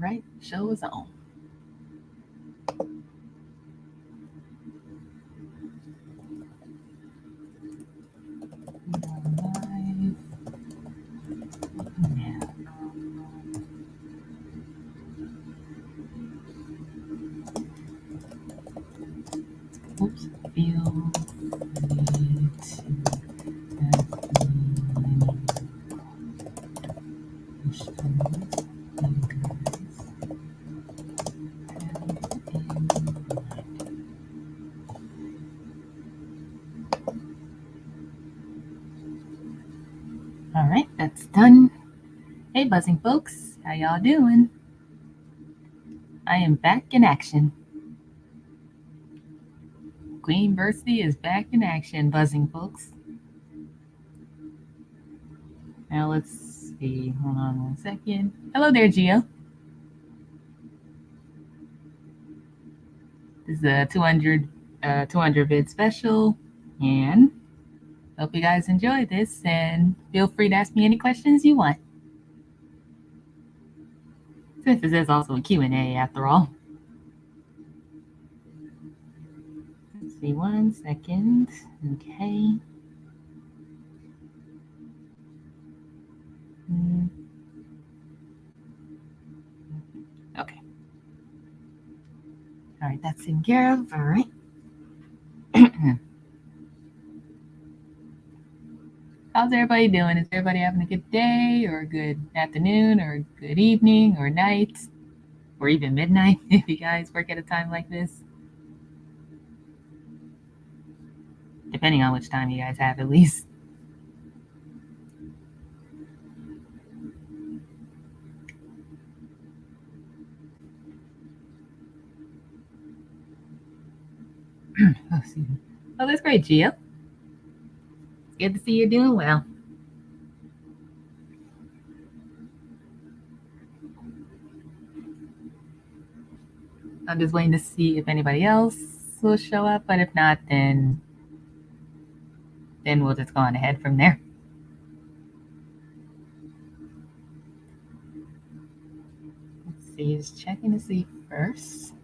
right, show is on. Oops, feel free to All right, that's done. Hey, buzzing folks, how y'all doing? I am back in action. Queenversity is back in action, buzzing folks. Now let's see. Hold on 1 second. Hello there, Gio. This is a 200 vid special, and hope you guys enjoy this, and feel free to ask me any questions you want. Since this is also a Q&A after all. Let's see, 1 second. Okay. Okay. All right, that's taken care of. All right. How's everybody doing? Is everybody having a good day or a good afternoon or a good evening or night or even midnight if you guys work at a time like this? Depending on which time you guys have, at least. Oh, that's great, Gio. It's good to see you're doing well. I'm just waiting to see if anybody else will show up, but if not, then we'll just go on ahead from there. Let's see, just checking to see first.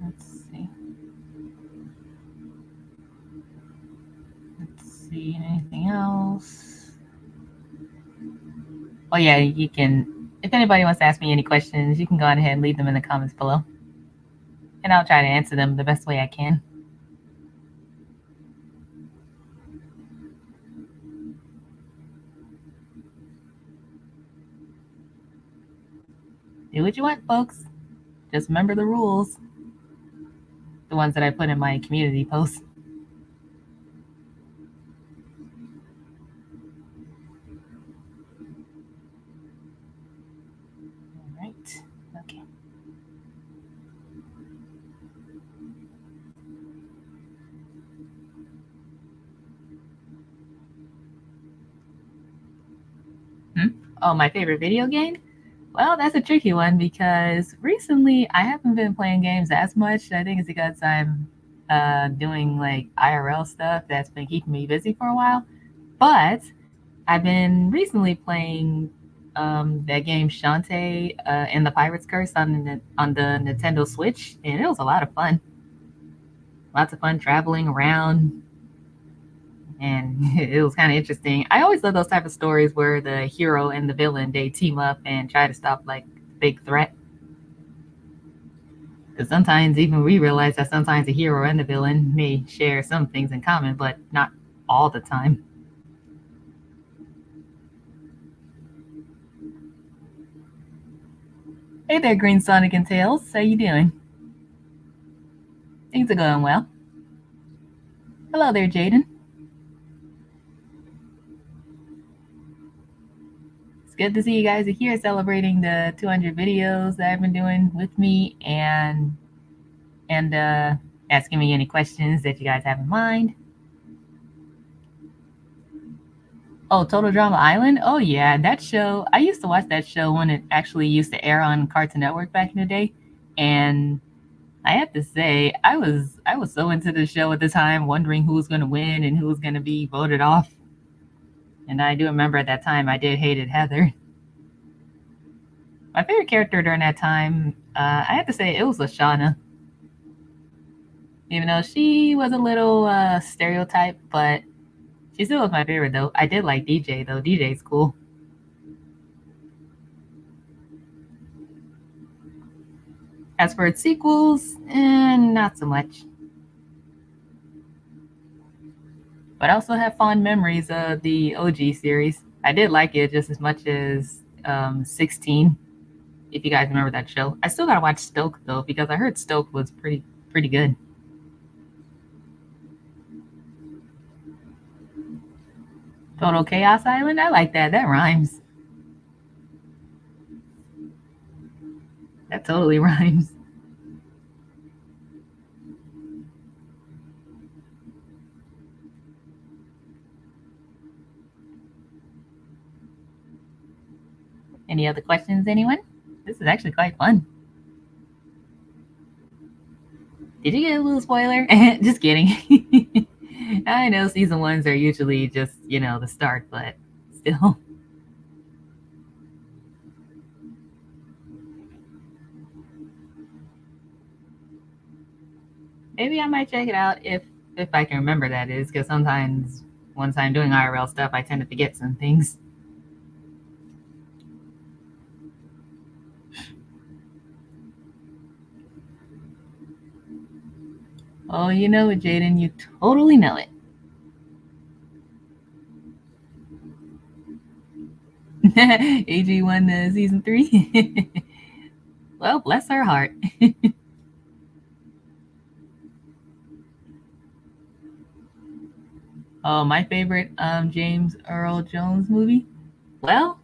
Let's see. Let's see, anything else? Oh yeah, you can, if anybody wants to ask me any questions, you can go on ahead and leave them in the comments below. And I'll try to answer them the best way I can. Do what you want, folks. Just remember the rules. The ones that I put in my community post. All right, okay. Oh, my favorite video game? Well, that's a tricky one because recently I haven't been playing games as much. I think it's because I'm doing like IRL stuff that's been keeping me busy for a while. But I've been recently playing that game Shantae and the Pirate's Curse on the Nintendo Switch, and it was a lot of fun. Lots of fun traveling around, and it was kind of interesting. I always love those type of stories where the hero and the villain, they team up and try to stop like big threat. Because sometimes even we realize that sometimes the hero and the villain may share some things in common, but not all the time. Hey there, Green Sonic and Tails. How you doing? Things are going well. Hello there, Jaden. It's good to see you guys are here celebrating the 200 videos that I've been doing with me and asking me any questions that you guys have in mind. Oh, Total Drama Island? Oh yeah, that show. I used to watch that show when it actually used to air on Cartoon Network back in the day. And I have to say, I was so into the show at the time, wondering who was going to win and who was going to be voted off. And I do remember at that time I did hated Heather. My favorite character during that time, I have to say, it was Lashana. Even though she was a little stereotype, but she still was my favorite though. I did like DJ though. DJ's cool. As for its sequels, not so much. But I also have fond memories of the OG series. I did like it just as much as 16, if you guys remember that show. I still gotta watch Stoke though, because I heard Stoke was pretty good. Total Chaos Island, I like that. That rhymes. That totally rhymes. Any other questions, anyone? This is actually quite fun. Did you get a little spoiler? Just kidding. I know season ones are usually just, the start, but still. Maybe I might check it out if I can remember, that is, because sometimes once I'm doing IRL stuff, I tend to forget some things. Oh, you know it, Jaden. You totally know it. AG won season 3. Well, bless her heart. Oh, my favorite James Earl Jones movie? Well,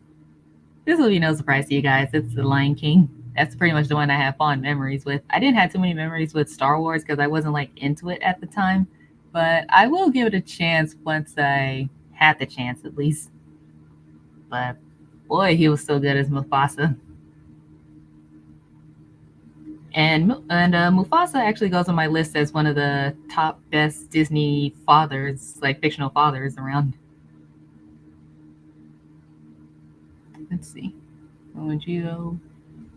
this will be no surprise to you guys. It's The Lion King. That's pretty much the one I have fond memories with. I didn't have too many memories with Star Wars because I wasn't like into it at the time, but I will give it a chance once I had the chance at least. But boy, he was so good as Mufasa. And Mufasa actually goes on my list as one of the top best Disney fathers, like fictional fathers around. Let's see.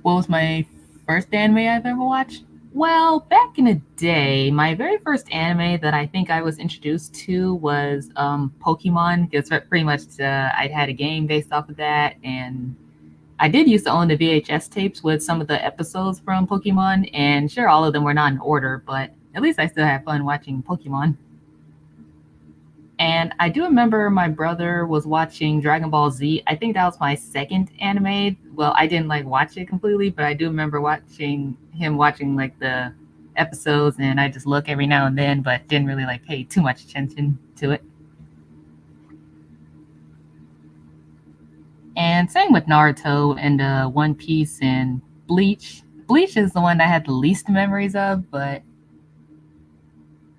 What was my first anime I've ever watched? Well, back in the day, my very first anime that I think I was introduced to was Pokemon. Because pretty much I'd had a game based off of that, and I did used to own the VHS tapes with some of the episodes from Pokemon, and sure, all of them were not in order, but at least I still had fun watching Pokemon. And I do remember my brother was watching Dragon Ball Z. I think that was my second anime. Well, I didn't like watch it completely, but I do remember watching him watching like the episodes, and I just look every now and then, but didn't really like pay too much attention to it. And same with Naruto and One Piece and Bleach. Bleach is the one I had the least memories of, but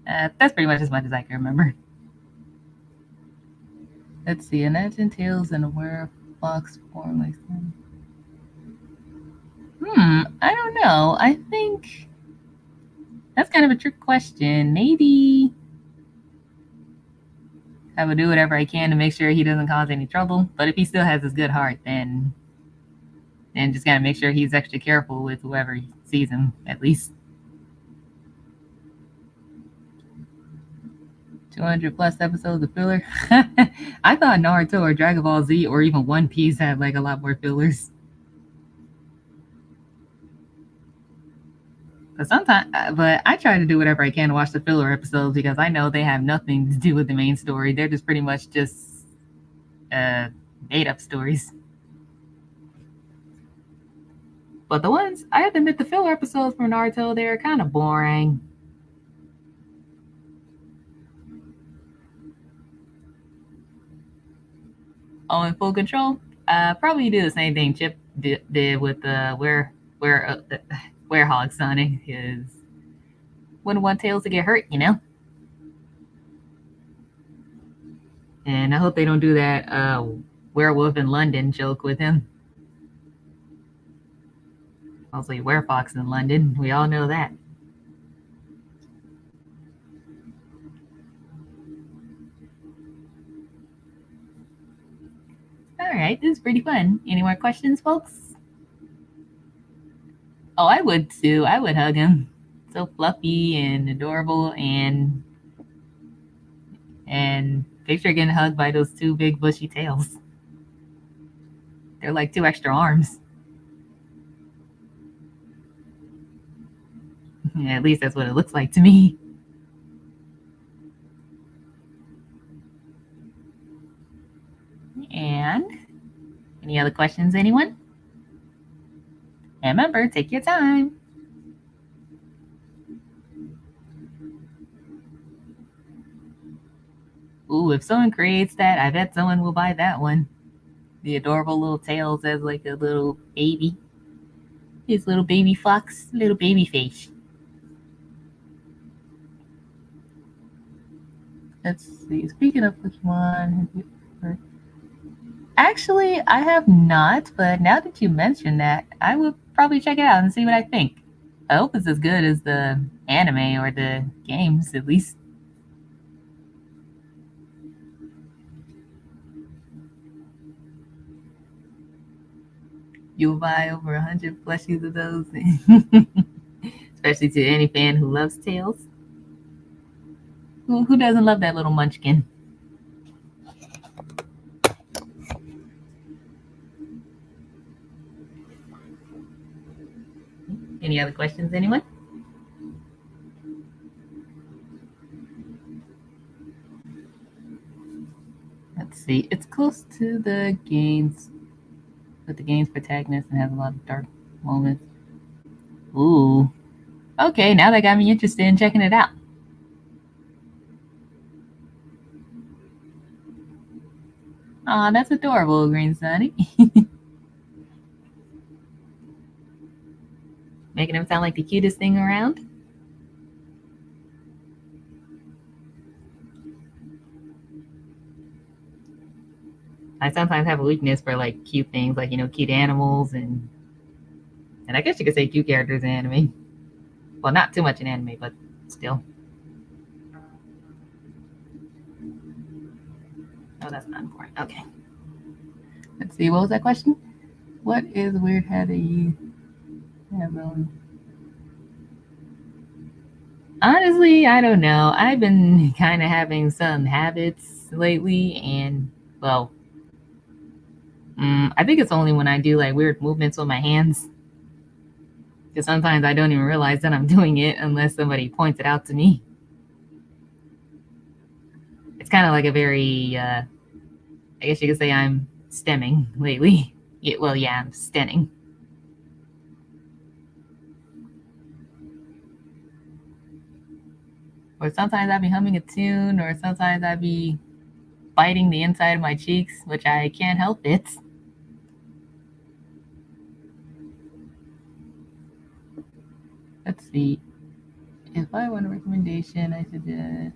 that's pretty much as much as I can remember. Let's see. Imagine Tales and a Fox form like that. I don't know. I think that's kind of a trick question. Maybe I would do whatever I can to make sure he doesn't cause any trouble. But if he still has his good heart, then just gotta make sure he's extra careful with whoever sees him, at least. 200 plus episodes of filler. I thought Naruto or Dragon Ball Z or even One Piece had like a lot more fillers. But sometimes, but I try to do whatever I can to watch the filler episodes because I know they have nothing to do with the main story. They're just pretty much just made up stories. But the ones, I have to admit, the filler episodes for Naruto, they're kind of boring. Oh, in Full Control, probably do the same thing Chip did with the Werehog Sonic, because wouldn't want Tails to get hurt, you know. And I hope they don't do that Werewolf in London joke with him. Mostly Werefox in London. We all know that. All right, this is pretty fun. Any more questions, folks? Oh, I would too. I would hug him. So fluffy and adorable, and picture getting hugged by those two big bushy tails. They're like two extra arms. At least that's what it looks like to me. And any other questions, anyone? And remember, take your time. Ooh, if someone creates that, I bet someone will buy that one. The adorable little tails as like a little baby. His little baby fox, little baby face. Let's see. Speaking of Pokemon, actually, I have not, but now that you mention that, I will probably check it out and see what I think. I hope it's as good as the anime or the games, at least. You'll buy over 100 plushies of those, especially to any fan who loves Tails. Who doesn't love that little munchkin? Any other questions, anyone? Let's see. It's close to the games, with the game's protagonist and has a lot of dark moments. Ooh. Okay, now that got me interested in checking it out. Aw, that's adorable, Green Sunny. Making him sound like the cutest thing around. I sometimes have a weakness for like cute things, like cute animals, and I guess you could say cute characters in anime. Well, not too much in anime, but still. Oh, that's not important. Okay. Let's see. What was that question? What is weird habit you have really? Honestly, I don't know. I've been kind of having some habits lately, and well, I think it's only when I do like weird movements with my hands. Because sometimes I don't even realize that I'm doing it unless somebody points it out to me. It's kind of like a very, I guess you could say I'm stemming lately. Yeah, well, yeah, I'm stenning. Or sometimes I'd be humming a tune, or sometimes I'd be biting the inside of my cheeks, which I can't help it. Let's see. If I want a recommendation, I should. The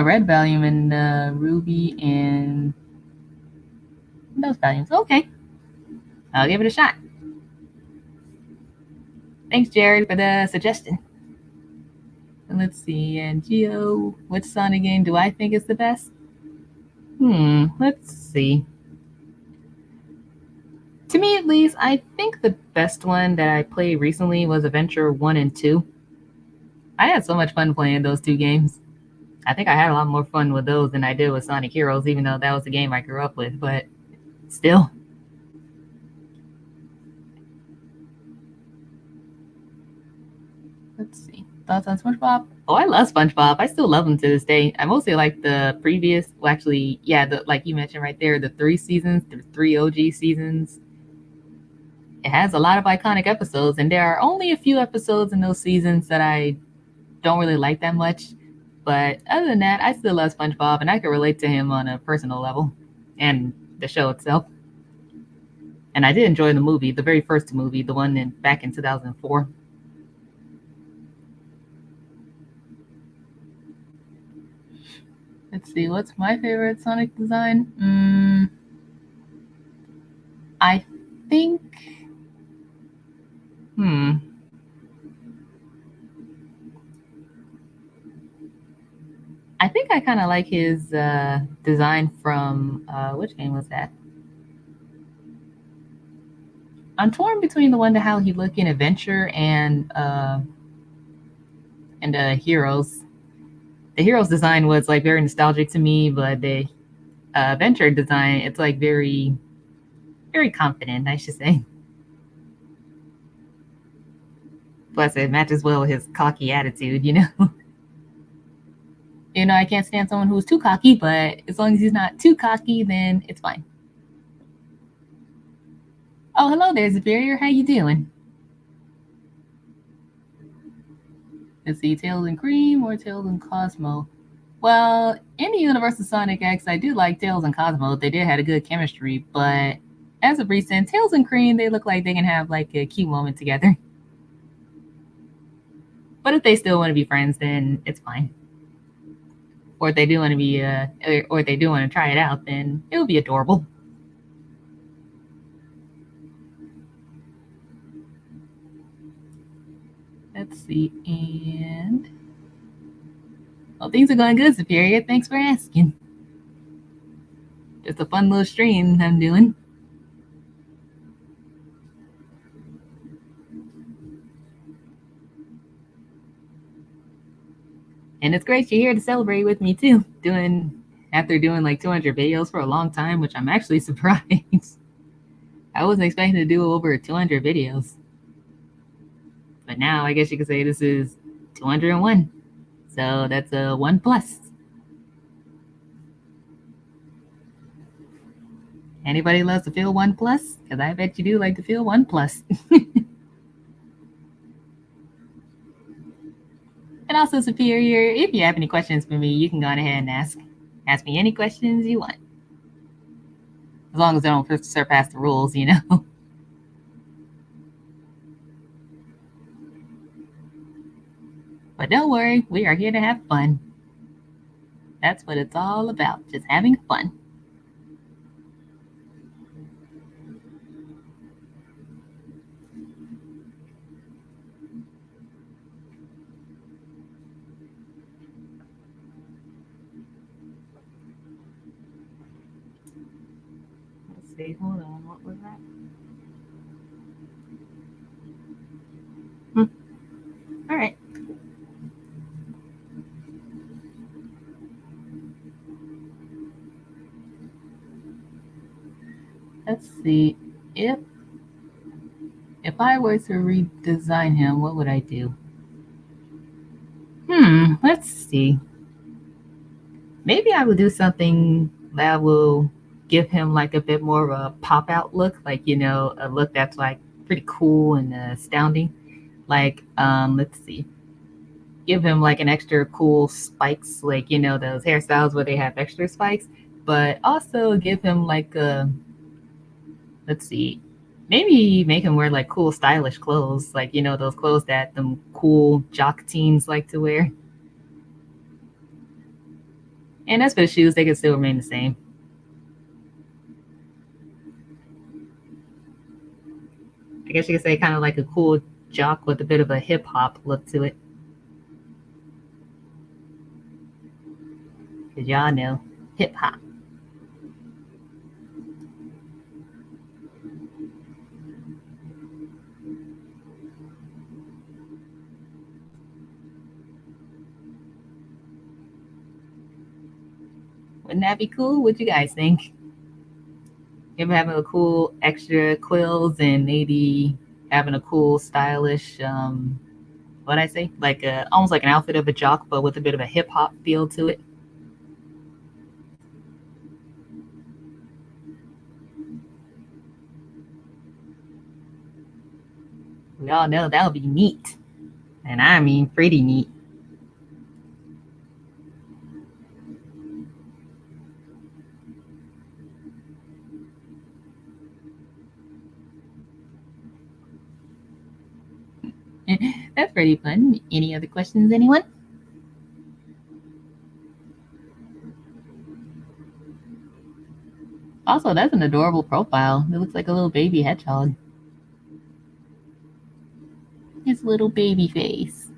red volume and ruby and those volumes. Okay, I'll give it a shot. Thanks, Jared, for the suggestion. And let's see. And Geo, which Sonic game do I think is the best? Let's see. To me, at least, I think the best one that I played recently was Adventure 1 and 2. I had so much fun playing those two games. I think I had a lot more fun with those than I did with Sonic Heroes, even though that was the game I grew up with, but still. Let's see. Thoughts on SpongeBob? Oh, I love SpongeBob. I still love him to this day. I mostly like the previous, well, actually, yeah, like you mentioned right there, the 3 seasons, the 3 OG seasons. It has a lot of iconic episodes, and there are only a few episodes in those seasons that I don't really like that much. But other than that, I still love SpongeBob, and I can relate to him on a personal level and the show itself. And I did enjoy the movie, the very first movie, the one back in 2004. Let's see, what's my favorite Sonic design? I think. I think I kind of like his design from which game was that? I'm torn between the one to how he looked in Adventure and Heroes. The Heroes design was like very nostalgic to me, but the Adventure design, it's like very, very confident, I should say. Plus, it matches well with his cocky attitude, you know. You know, I can't stand someone who's too cocky, but as long as he's not too cocky, then it's fine. Oh, hello there, Superior. How you doing? Let's see, Tails and Cream or Tails and Cosmo? Well, in the universe of Sonic X, I do like Tails and Cosmo. They did have a good chemistry, but as of recent, Tails and Cream, they look like they can have like a cute moment together. But if they still want to be friends, then it's fine. Or if they do want to be, or if they do want to try it out, then it'll be adorable. Let's see, and well, things are going good, Superior. Thanks for asking. Just a fun little stream I'm doing. And it's great you're here to celebrate with me too. After doing like 200 videos for a long time, which I'm actually surprised. I wasn't expecting to do over 200 videos. But now I guess you could say this is 201. So that's a 1 plus. Anybody loves to feel 1 plus? Because I bet you do like to feel 1 plus. And also, Superior, if you have any questions for me, you can go ahead and ask. Ask me any questions you want. As long as they don't surpass the rules, you know. But don't worry, we are here to have fun. That's what it's all about, just having fun. Let's see, hold on, what was that? All right. Let's see. If I were to redesign him, what would I do? Let's see. Maybe I would do something that will give him like a bit more of a pop out look, like you know, a look that's like pretty cool and astounding. Like, let's see, give him like an extra cool spikes, like you know those hairstyles where they have extra spikes, but also give him like a, let's see, maybe make him wear like cool stylish clothes, like you know those clothes that them cool jock teens like to wear. And as for the shoes, they can still remain the same. I guess you could say kind of like a cool jock with a bit of a hip hop look to it. Because y'all know hip hop. Wouldn't that be cool? What you guys think? Him having a cool extra quills and maybe having a cool stylish what I say? Like a almost like an outfit of a jock but with a bit of a hip hop feel to it. We all know that would be neat. And I mean pretty neat. That's pretty fun. Any other questions, anyone? Also, that's an adorable profile. It looks like a little baby hedgehog. His little baby face.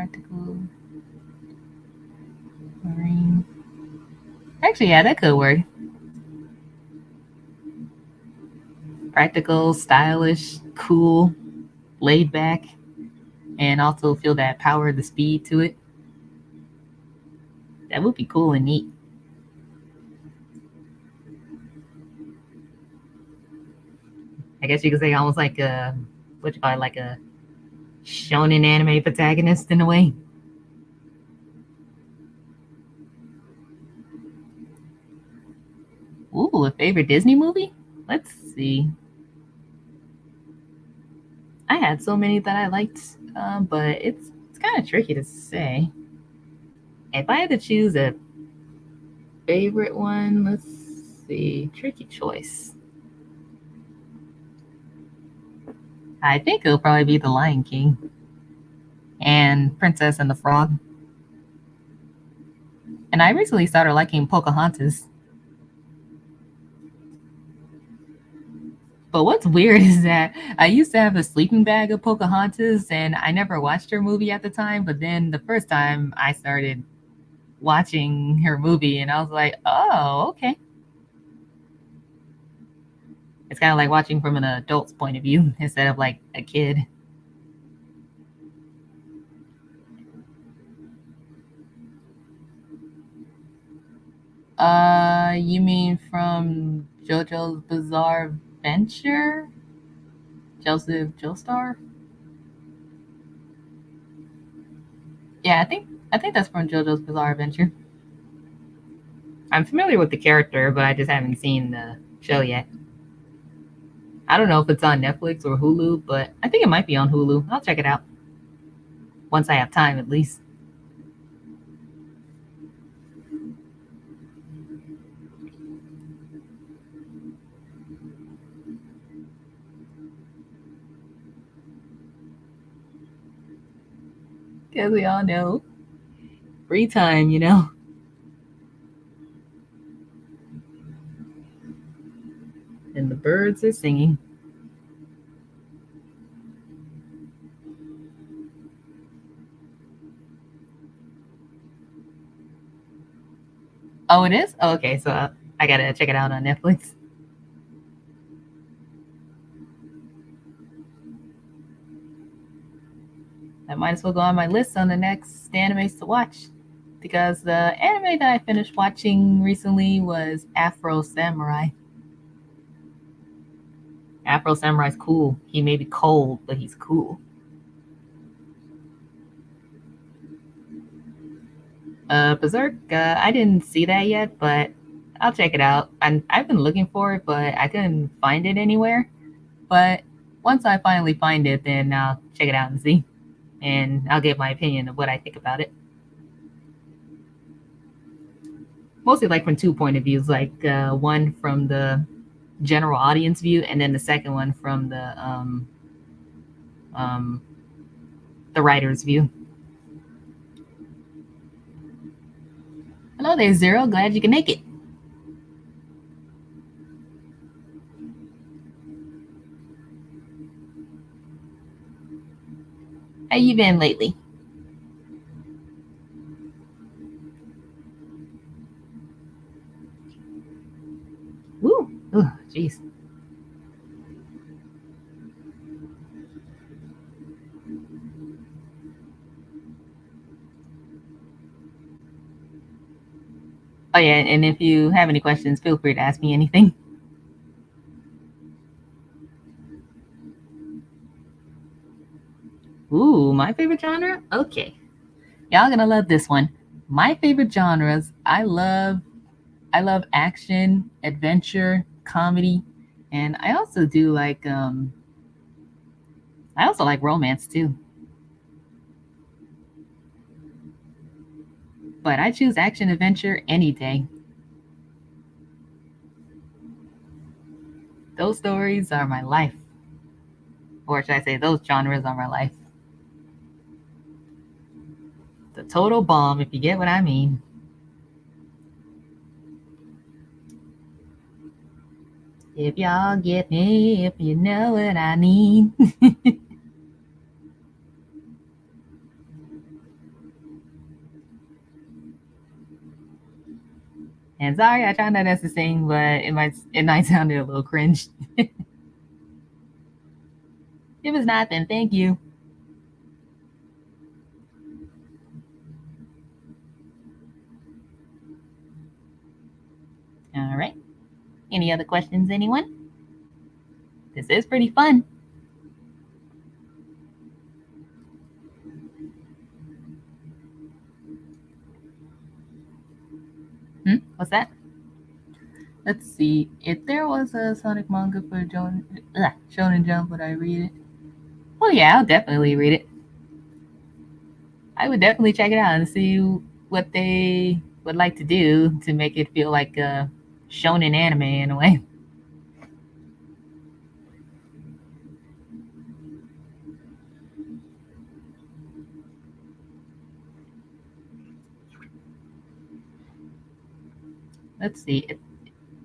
Practical. Marine. Actually, yeah, that could work. Practical, stylish, cool, laid back, and also feel that power, the speed to it. That would be cool and neat. I guess you could say almost like a, what you call it, like a shonen anime protagonist in a way. Ooh, a favorite Disney movie? Let's see. I had so many that I liked, but it's kind of tricky to say. If I had to choose a favorite one, let's see. Tricky choice. I think it'll probably be The Lion King and Princess and the Frog. And I recently started liking Pocahontas. But what's weird is that I used to have a sleeping bag of Pocahontas and I never watched her movie at the time. But then the first time I started watching her movie and I was like, oh, okay. It's kind of like watching from an adult's point of view instead of like a kid. You mean from JoJo's Bizarre Adventure? Joseph Joestar? Yeah, I think that's from JoJo's Bizarre Adventure. I'm familiar with the character, but I just haven't seen the show yet. I don't know if it's on Netflix or Hulu, but I think it might be on Hulu. I'll check it out once I have time, at least. Because we all know free time, you know. And the birds are singing. Oh, it is? Oh, okay, so I gotta check it out on Netflix. I might as well go on my list on the next animes to watch. Because the anime that I finished watching recently was Afro Samurai. Afro Samurai's cool. He may be cold, but he's cool. Berserk, I didn't see that yet, but I'll check it out. I've been looking for it, but I couldn't find it anywhere. But once I finally find it, then I'll check it out and see. And I'll give my opinion of what I think about it. Mostly like from two point of views, like one from the general audience view, and then the second one from the writer's view. Hello there, Zero. Glad you can make it. How you been lately? Woo! Oh, jeez. Oh yeah, and if you have any questions, feel free to ask me anything. Ooh, my favorite genre? Okay. Y'all gonna love this one. My favorite genres, I love action, adventure, comedy, and I also do like I also like romance too. But I choose action adventure any day. Those stories are my life. Or should I say those genres are my life. The total bomb, if you get what I mean. If y'all get me, if you know what I mean. And sorry, I try not to to sing, but it might sound a little cringe. If it's not, then thank you. All right. Any other questions, anyone? This is pretty fun. What's that? Let's see. If there was a Sonic manga for Shonen Jump, would I read it? Well, yeah, I'll definitely read it. I would definitely check it out and see what they would like to do to make it feel like a shonen anime in a way. Let's see.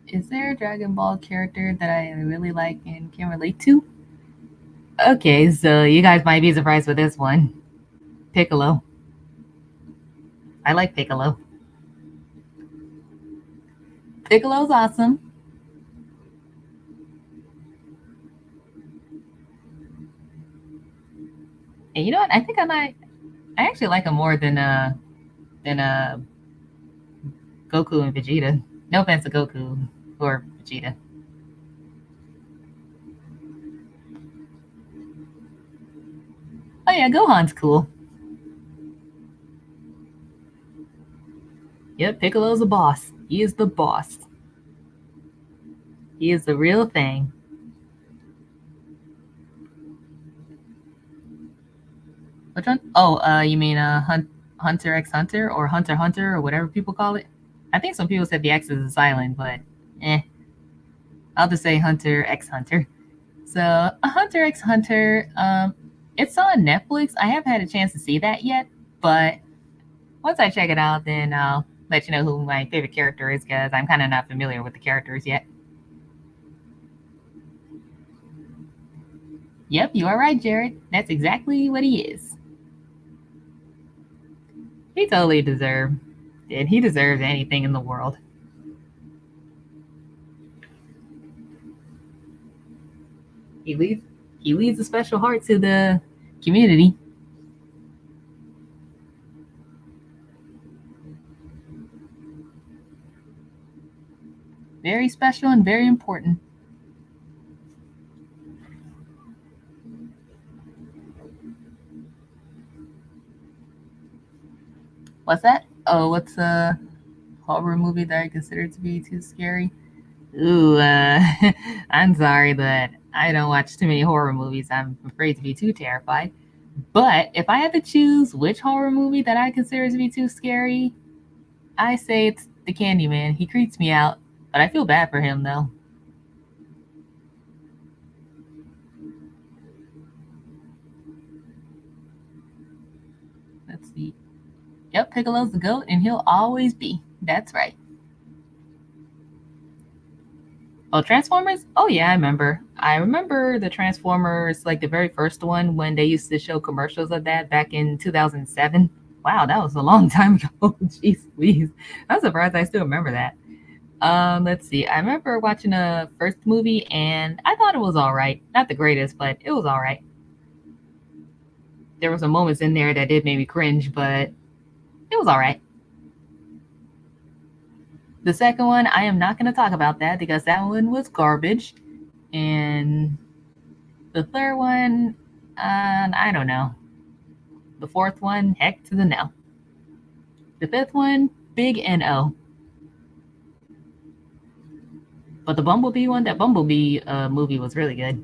Is there a Dragon Ball character that I really like and can relate to? Okay, so you guys might be surprised with this one. Piccolo. I like Piccolo. Piccolo's awesome. And you know what? I think I actually like him more than Goku and Vegeta. No offense to Goku or Vegeta. Oh yeah, Gohan's cool. Yep, Piccolo's a boss. He is the boss. He is the real thing. Which one? Oh, you mean Hunter x Hunter or Hunter Hunter or whatever people call it? I think some people said the X is silent, but eh. I'll just say Hunter x Hunter. So, Hunter x Hunter, it's on Netflix. I haven't had a chance to see that yet, but once I check it out, then I'll let you know who my favorite character is because I'm kind of not familiar with the characters yet. Yep, you are right, Jared. That's exactly what he is. He totally deserved it. He deserves anything in the world. He leads he leads a special heart to the community. Very special and very important. What's that? Oh, what's a horror movie that I consider to be too scary? Ooh, I'm sorry, but I don't watch too many horror movies. I'm afraid to be too terrified. But if I had to choose which horror movie that I consider to be too scary, I say it's The Candyman. He creeps me out, but I feel bad for him though. Let's see. Yep, Piccolo's the goat, and he'll always be. That's right. Oh, Transformers? Oh yeah, I remember. I remember the Transformers, like the very first one when they used to show commercials of that back in 2007. Wow, that was a long time ago. Jeez, please. I'm surprised I still remember that. Let's see. I remember watching the first movie and I thought it was all right. Not the greatest, but it was all right. There were some moments in there that did make me cringe, but it was all right. The second one, I am not going to talk about that because that one was garbage. And the third one, I don't know. The fourth one, heck to the no. The fifth one, big NO. But the Bumblebee one, that Bumblebee movie was really good.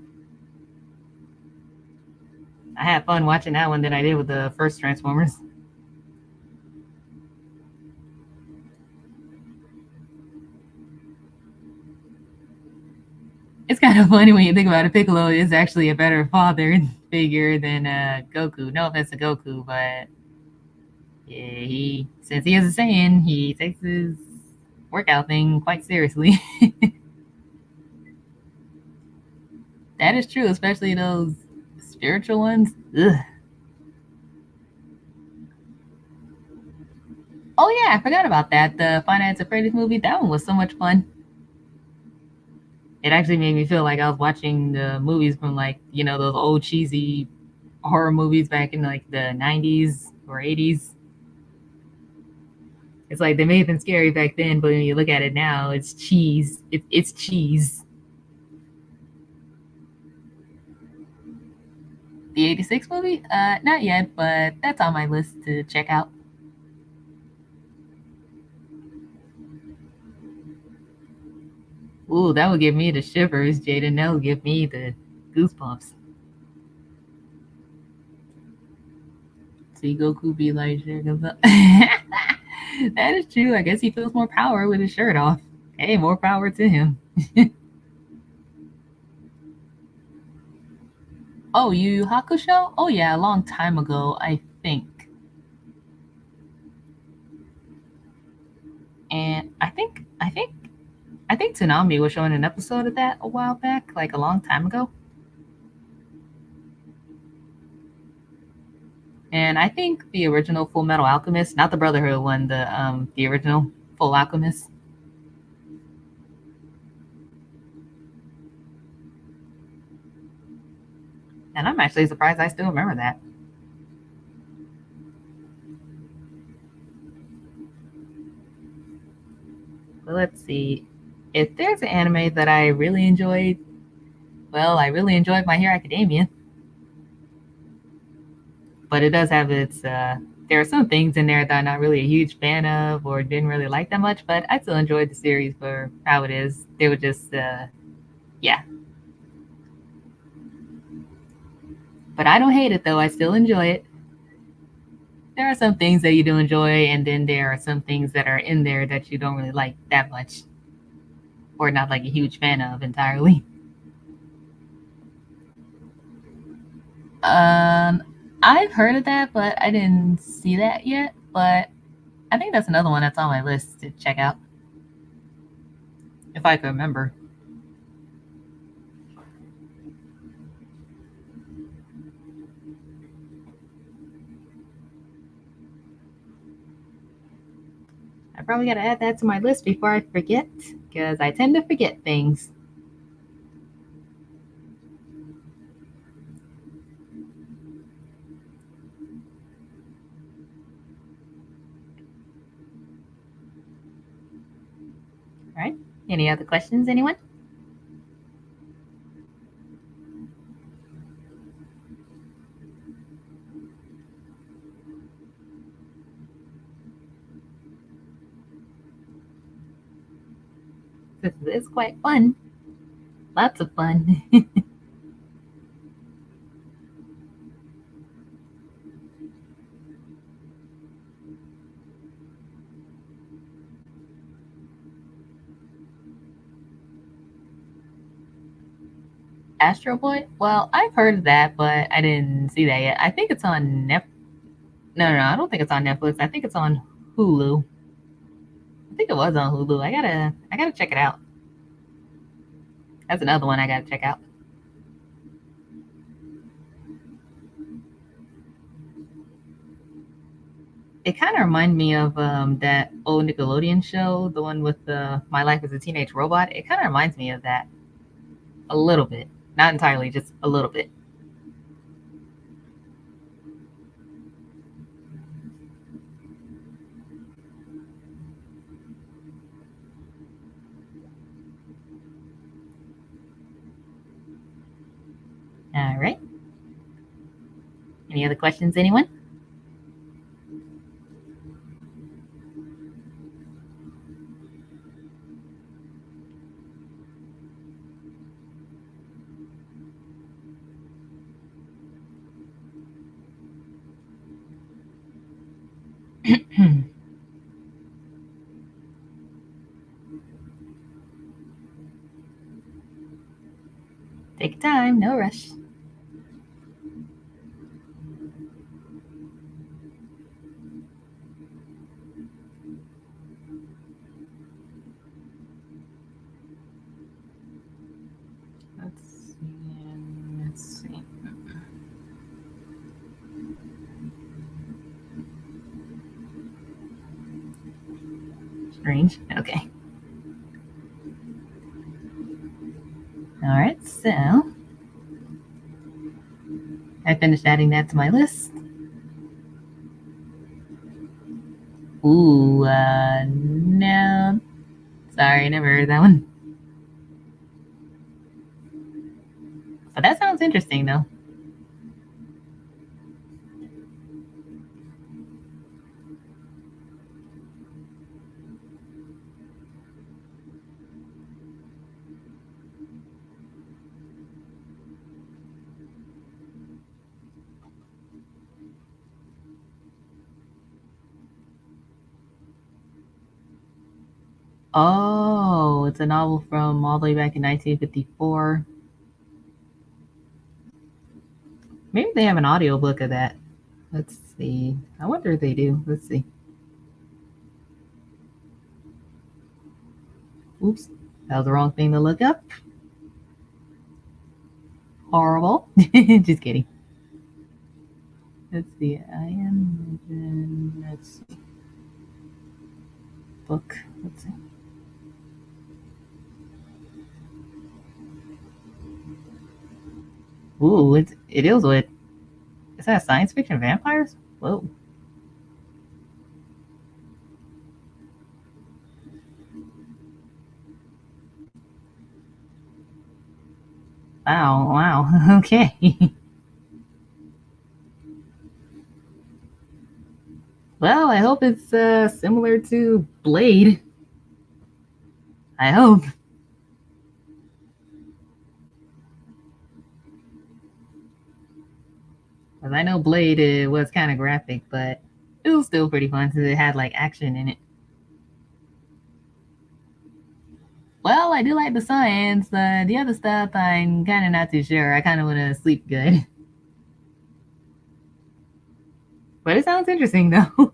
I had fun watching that one than I did with the first Transformers. It's kind of funny when you think about it. Piccolo is actually a better father figure than Goku. No offense to Goku, but yeah, since he has a saying, he takes his workout thing quite seriously. That is true, especially those spiritual ones. Ugh. Oh yeah, I forgot about that. The Five Nights at Freddy's movie. That one was so much fun. It actually made me feel like I was watching the movies from like those old cheesy horror movies back in like the 90s or 80s. It's like they may have been scary back then, but when you look at it now, it's cheese. It's cheese. The 86 movie? Not yet, but that's on my list to check out. Ooh, that would give me the shivers, Jaden. That would give me the goosebumps. See Goku be like, that is true. I guess he feels more power with his shirt off. Hey, more power to him. Oh, Yu Yu Hakusho? Oh yeah, a long time ago, I think. And I think Tsunami was showing an episode of that a while back, like a long time ago. And I think the original Full Metal Alchemist, not the Brotherhood one, the original Full Alchemist. And I'm actually surprised I still remember that. But let's see. If there's an anime that I really enjoyed, well, I really enjoyed My Hero Academia. But it does have its there are some things in there that I'm not really a huge fan of or didn't really like that much, but I still enjoyed the series for how it is. They were just yeah. But I don't hate it though. I still enjoy it. There are some things that you do enjoy, and then there are some things that are in there that you don't really like that much, or not like a huge fan of entirely. Um, I've heard of that, but I didn't see that yet. But I think that's another one that's on my list to check out if I can remember. I probably got to add that to my list before I forget, because I tend to forget things. All right. Any other questions, anyone? This is quite fun. Lots of fun. Astro Boy? Well, I've heard of that, but I didn't see that yet. I think it's on Netflix. No, I don't think it's on Netflix. I think it's on Hulu. I think it was on Hulu. I gotta check it out. That's another one I gotta check out. It kind of reminded me of that old Nickelodeon show, the one with My Life as a Teenage Robot. It kind of reminds me of that a little bit, not entirely, just a little bit. All right. Any other questions, anyone? Take your time, no rush. Let's see. Strange. Okay. Alright, so I finished adding that to my list. Ooh, no. Sorry, never heard that one. But that sounds interesting, though. Oh, it's a novel from all the way back in 1954. Maybe they have an audiobook of that. Let's see. I wonder if they do. Let's see. Oops. That was the wrong thing to look up. Horrible. Just kidding. Let's see. Let's see. Book. Let's see. Ooh, it deals with. Is that science fiction vampires? Whoa. Wow. Okay. Well, I hope it's similar to Blade. I hope. Because I know Blade was kind of graphic, but it was still pretty fun because it had like action in it. Well, I do like the science. The other stuff, I'm kind of not too sure. I kind of want to sleep good. But it sounds interesting, though.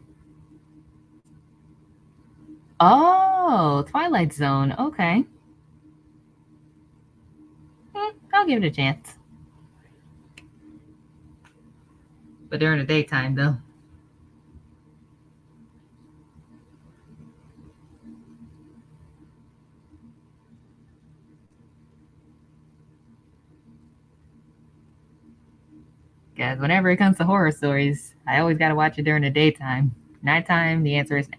Oh, Twilight Zone. Okay. I'll give it a chance. But during the daytime, though. Because whenever it comes to horror stories, I always got to watch it during the daytime. Nighttime, the answer is no.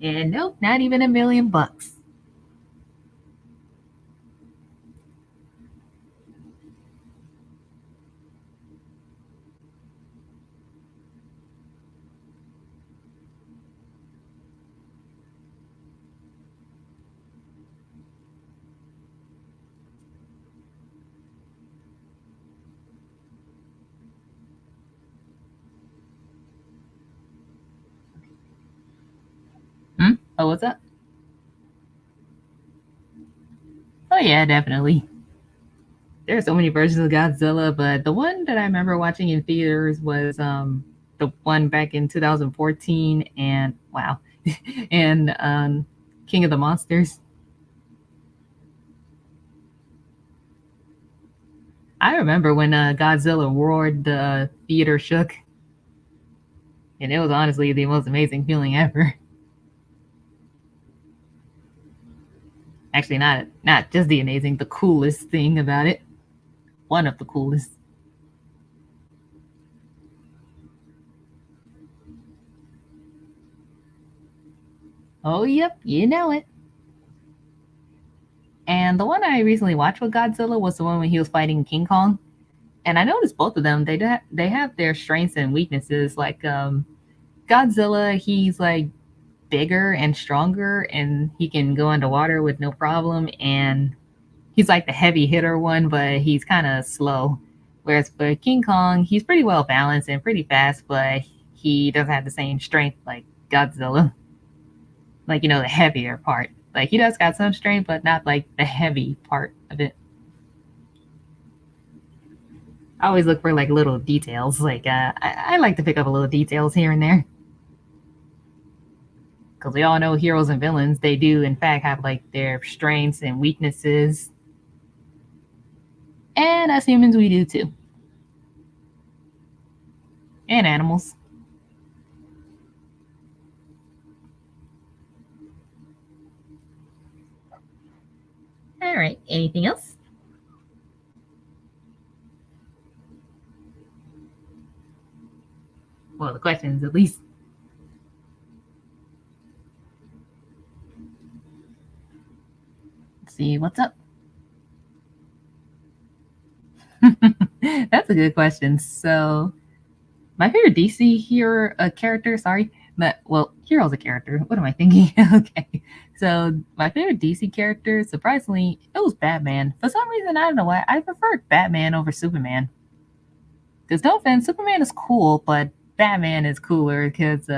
And nope, not even $1,000,000. Oh, what's up? Oh yeah, definitely. There are so many versions of Godzilla, but the one that I remember watching in theaters was the one back in 2014, and wow, and King of the Monsters. I remember when Godzilla roared, the theater shook, and it was honestly the most amazing feeling ever. Actually, not just the amazing, the coolest thing about it. One of the coolest. Oh, yep, you know it. And the one I recently watched with Godzilla was the one when he was fighting King Kong. And I noticed both of them, they have their strengths and weaknesses. Like Godzilla, he's like bigger and stronger, and he can go underwater with no problem. And he's like the heavy hitter one, but he's kind of slow. Whereas for King Kong, he's pretty well balanced and pretty fast, but he doesn't have the same strength like Godzilla. Like, you know, the heavier part. Like, he does got some strength, but not like the heavy part of it. I always look for like little details. Like, I like to pick up a little details here and there. Because we all know heroes and villains, they do, in fact, have like their strengths and weaknesses. And as humans, we do too. And animals. All right, anything else? Well, the questions at least. Let's see what's up. That's a good question. So, my favorite DC hero character, sorry, but well, hero's a character. What am I thinking? Okay. So, my favorite DC character, surprisingly, it was Batman. For some reason, I don't know why, I preferred Batman over Superman. Because no offense, Superman is cool, but Batman is cooler because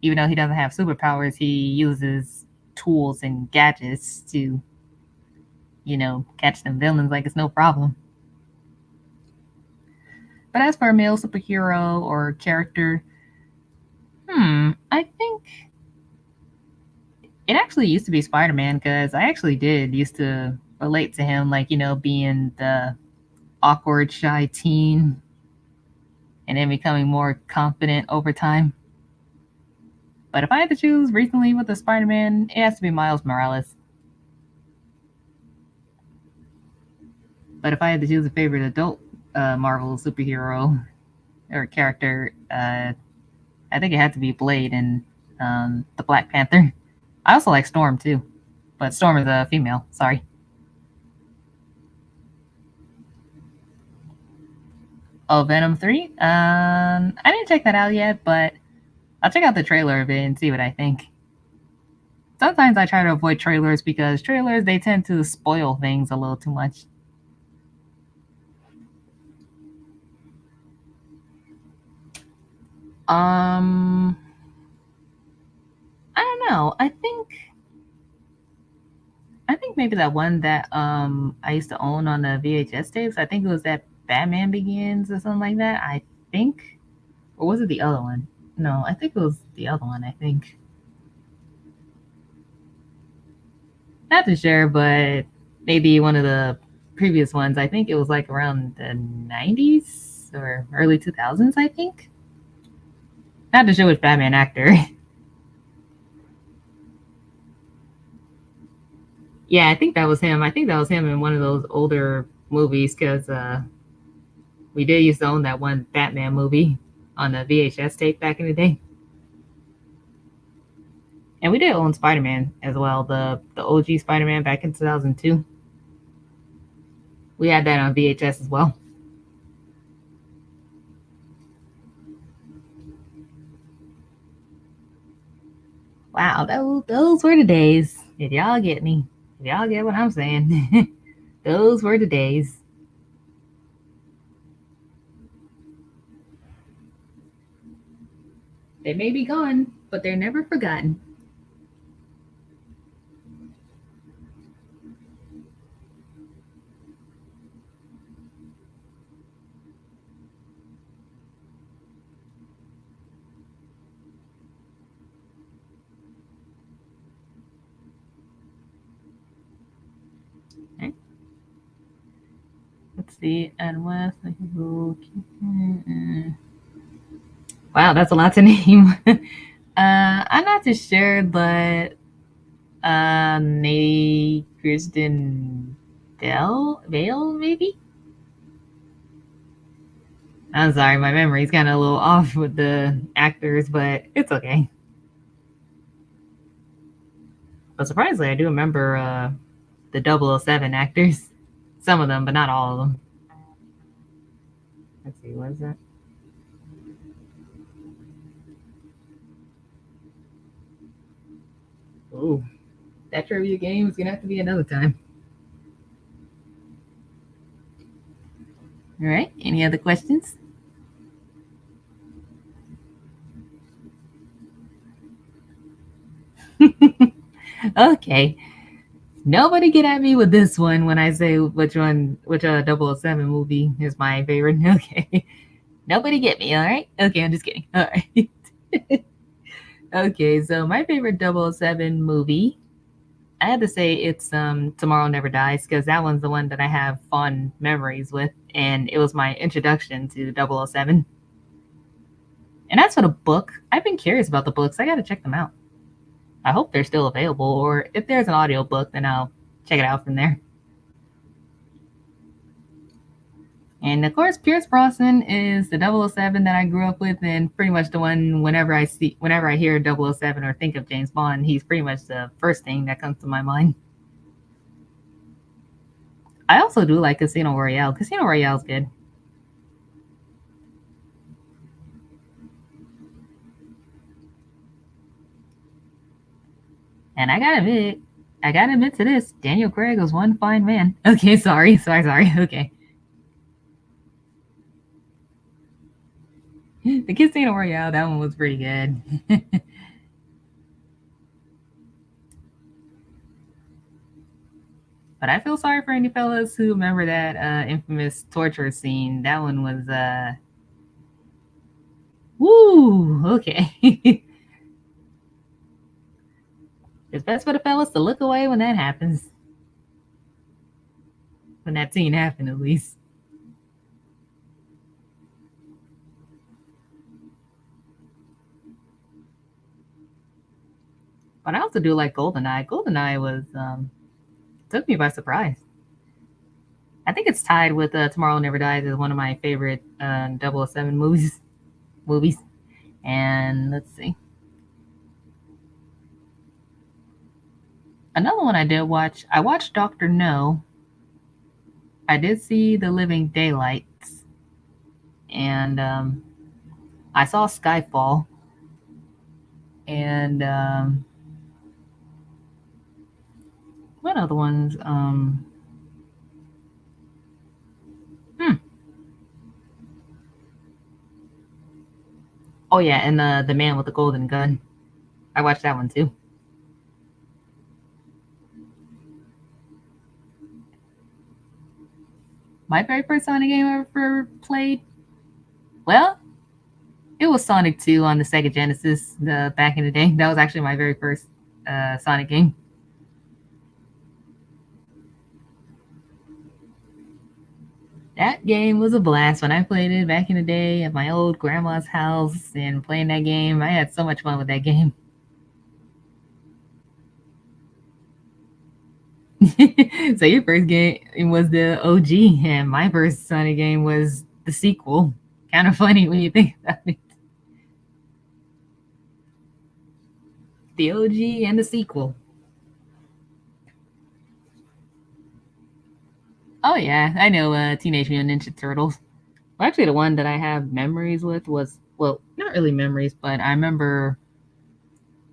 even though he doesn't have superpowers, he uses tools and gadgets to, catch them villains like it's no problem. But as for a male superhero or character, I think it actually used to be Spider-Man because I actually did used to relate to him, like, being the awkward, shy teen and then becoming more confident over time. But if I had to choose recently with the Spider-Man, it has to be Miles Morales. But if I had to choose a favorite adult Marvel superhero or character, I think it had to be Blade and the Black Panther. I also like Storm too, but Storm is a female. Sorry. Oh, Venom 3? I didn't check that out yet, but I'll check out the trailer of it and see what I think. Sometimes I try to avoid trailers because trailers, they tend to spoil things a little too much. I don't know. I think maybe that one that I used to own on the VHS tapes. I think it was that Batman Begins or something like that. I think, or was it the other one? No, I think it was the other one. I think. Not too sure, but maybe one of the previous ones. I think it was like around the 90s or early 2000s. I think. Not too sure which Batman actor. Yeah, I think that was him. I think that was him in one of those older movies because we did used to own that one Batman movie on the VHS tape back in the day. And we did own Spider Man as well, the OG Spider Man back in 2002. We had that on VHS as well. Wow, those were the days. If y'all get me, if y'all get what I'm saying, those were the days. They may be gone, but they're never forgotten. Okay. Let's see. And West. Wow, that's a lot to name. I'm not too sure, but maybe Kristen Vale, maybe. I'm sorry, my memory's kind of a little off with the actors, but it's okay. But surprisingly, I do remember the 007 actors. Some of them, but not all of them. Let's see, what is that? Oh, that trivia game is gonna have to be another time. All right. Any other questions? Okay. Nobody get at me with this one when I say which 007 movie is my favorite. Okay. Nobody get me, all right? Okay, I'm just kidding. All right. Okay, so my favorite 007 movie I had to say it's Tomorrow Never Dies because that one's the one that I have fond memories with, and it was my introduction to 007. And as for the book, I've been curious about the books. I got to check them out. I hope they're still available, or if there's an audio book, then I'll check it out from there. And of course, Pierce Brosnan is the 007 that I grew up with, and pretty much the one whenever I hear 007 or think of James Bond, he's pretty much the first thing that comes to my mind. I also do like Casino Royale. Casino Royale's good. And I gotta admit to this, Daniel Craig was one fine man. Okay, sorry. Okay. The Casino Royale, that one was pretty good. But I feel sorry for any fellas who remember that infamous torture scene. That one was woo, okay. It's best for the fellas to look away when that happens. When that scene happened, at least. But I also do like GoldenEye. GoldenEye was took me by surprise. I think it's tied with Tomorrow Never Dies as one of my favorite 007 movies. And let's see. Another one I did watch, I watched Dr. No. I did see The Living Daylights. And I saw Skyfall. And what other ones? Oh yeah, and The Man with the Golden Gun. I watched that one too. My very first Sonic game I ever played, well, it was Sonic 2 on the Sega Genesis back in the day. That was actually my very first Sonic game. That game was a blast when I played it back in the day at my old grandma's house and playing that game. I had so much fun with that game. So your first game was the OG, and my first Sonic game was the sequel. Kind of funny when you think about it. The OG and the sequel. Oh yeah, I know Teenage Mutant Ninja Turtles. Well, actually, the one that I have memories with was, well, not really memories, but I remember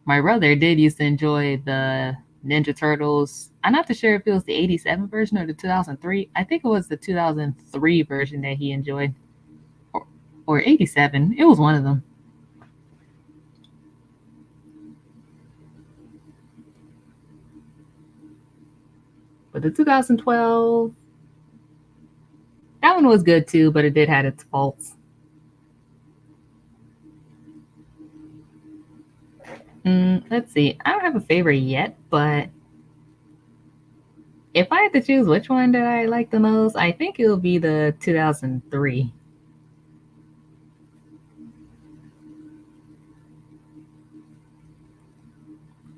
my brother did used to enjoy the Ninja Turtles. I'm not too sure if it was the 87 version or the 2003. I think it was the 2003 version that he enjoyed. Or 87. It was one of them. But the 2012, that one was good too, but it did have its faults. Let's see. I don't have a favorite yet, but if I had to choose which one that I like the most, I think it will be the 2003.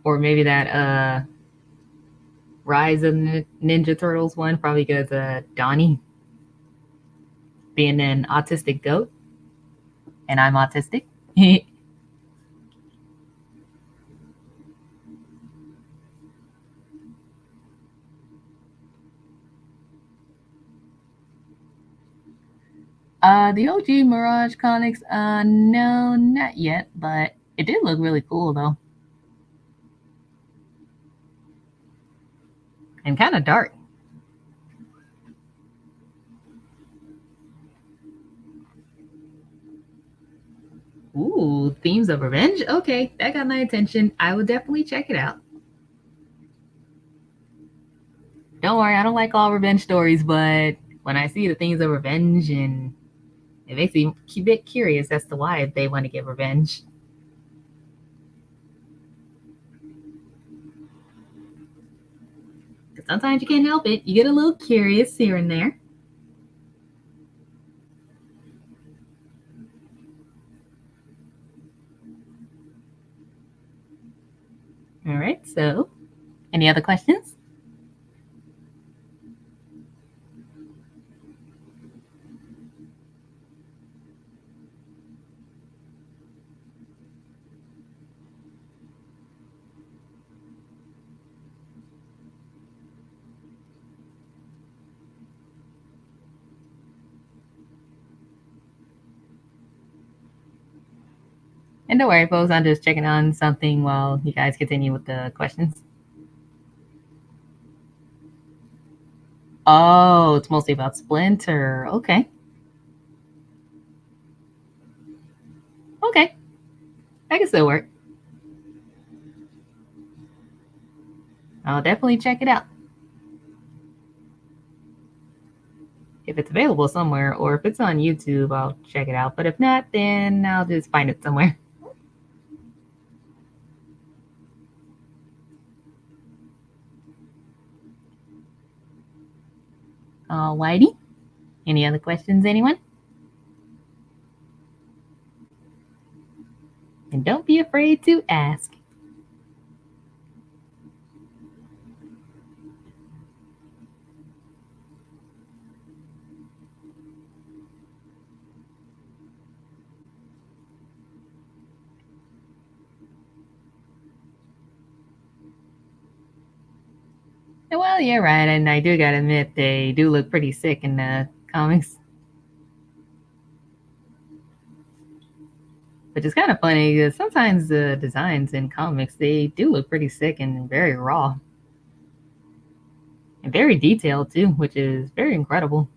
Or maybe that Rise of Ninja Turtles one, probably because Donnie being an autistic goat, and I'm autistic. The OG Mirage comics, no, not yet, but it did look really cool though. And kind of dark. Ooh, themes of revenge? Okay, that got my attention. I will definitely check it out. Don't worry, I don't like all revenge stories, but when I see the themes of revenge, and it makes me a bit curious as to why they want to get revenge. sometimes you can't help it. You get a little curious here and there. All right, so any other questions? And don't worry, folks, I'm just checking on something while you guys continue with the questions. Oh, it's mostly about Splinter. Okay. Okay. I can still work. I'll definitely check it out. If it's available somewhere, or if it's on YouTube, I'll check it out. But if not, then I'll just find it somewhere. Alrighty. Any other questions, anyone? And don't be afraid to ask. Well, you're right, and I do gotta admit they do look pretty sick in the comics. Which is kind of funny because sometimes the designs in comics they do look pretty sick and very raw. And very detailed too, which is very incredible.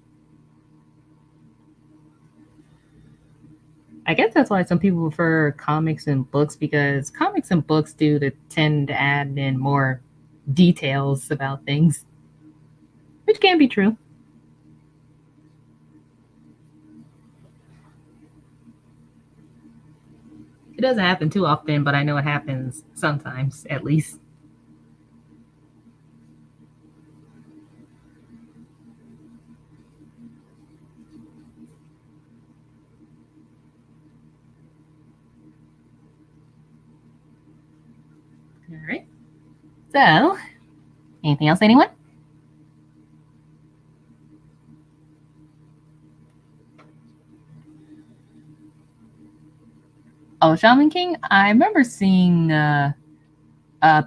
I guess that's why some people prefer comics and books, because comics and books do tend to add in more details about things, which can be true. It doesn't happen too often, but I know it happens sometimes, at least. All right. So, anything else, anyone? Oh, Shaman King. I remember seeing a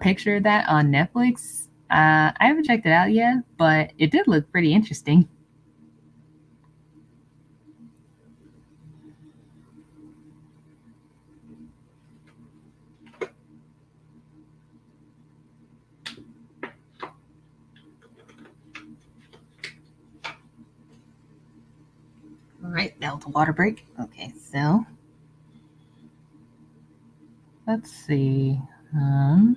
picture of that on Netflix. I haven't checked it out yet, but it did look pretty interesting. All right, that was a water break. Okay, so let's see. And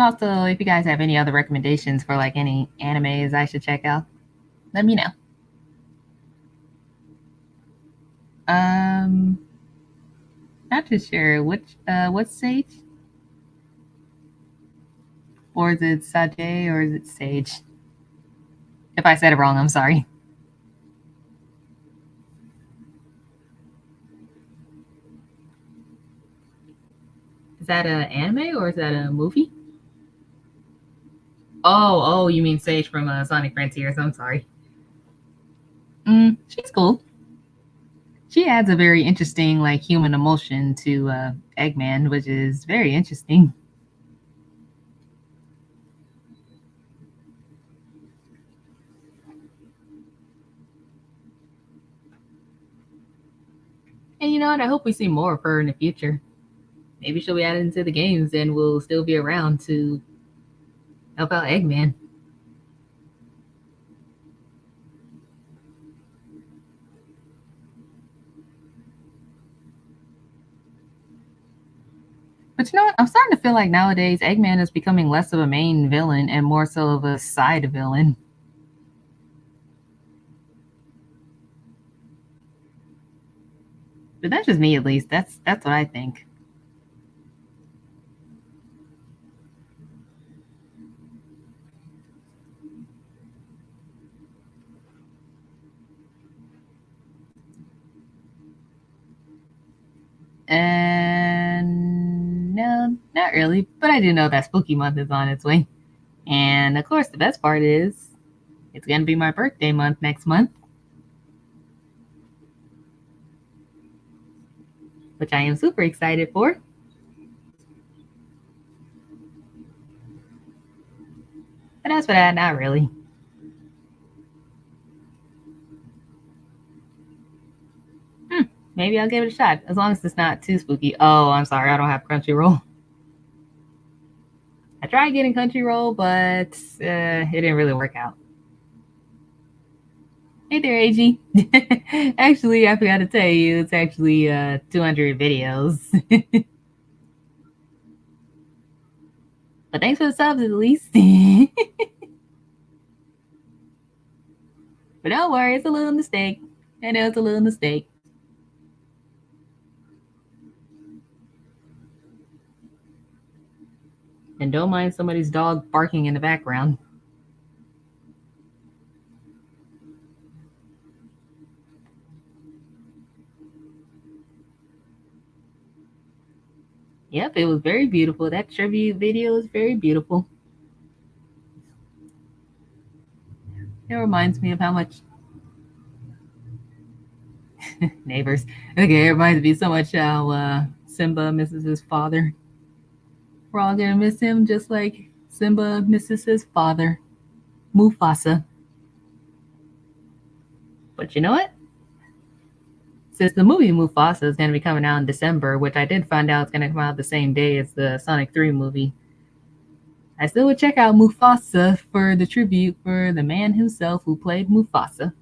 also, if you guys have any other recommendations for like any animes I should check out, let me know. Not too sure which what stage, or is it Sage or is it Sage? If I said it wrong, I'm sorry. Is that an anime or is that a movie? Oh, you mean Sage from Sonic Frontiers? I'm sorry. She's cool. She adds a very interesting, like, human emotion to Eggman, which is very interesting. And you know what? I hope we see more of her in the future. Maybe she'll be added into the games and will still be around to help out Eggman. But you know what? I'm starting to feel like nowadays Eggman is becoming less of a main villain and more so of a side villain. But that's just me, at least. That's what I think. not really, but I do know that spooky month is on its way. And of course, the best part is it's going to be my birthday month next month, which I am super excited for. But as for that, not really. Maybe I'll give it a shot, as long as it's not too spooky. Oh, I'm sorry, I don't have Crunchyroll. I tried getting Crunchyroll, but it didn't really work out. Hey there, AG. Actually, I forgot to tell you, it's actually 200 videos. But thanks for the subs at least. But don't worry, it's a little mistake. I know it's a little mistake. And don't mind somebody's dog barking in the background. Yep, it was very beautiful. That tribute video is very beautiful. It reminds me of how much neighbors. Okay, it reminds me so much how Simba misses his father. We're all gonna miss him just like Simba misses his father, Mufasa. But you know what? Since the movie Mufasa is going to be coming out in December, which I did find out it's going to come out the same day as the Sonic 3 movie, I still would check out Mufasa for the tribute for the man himself who played Mufasa.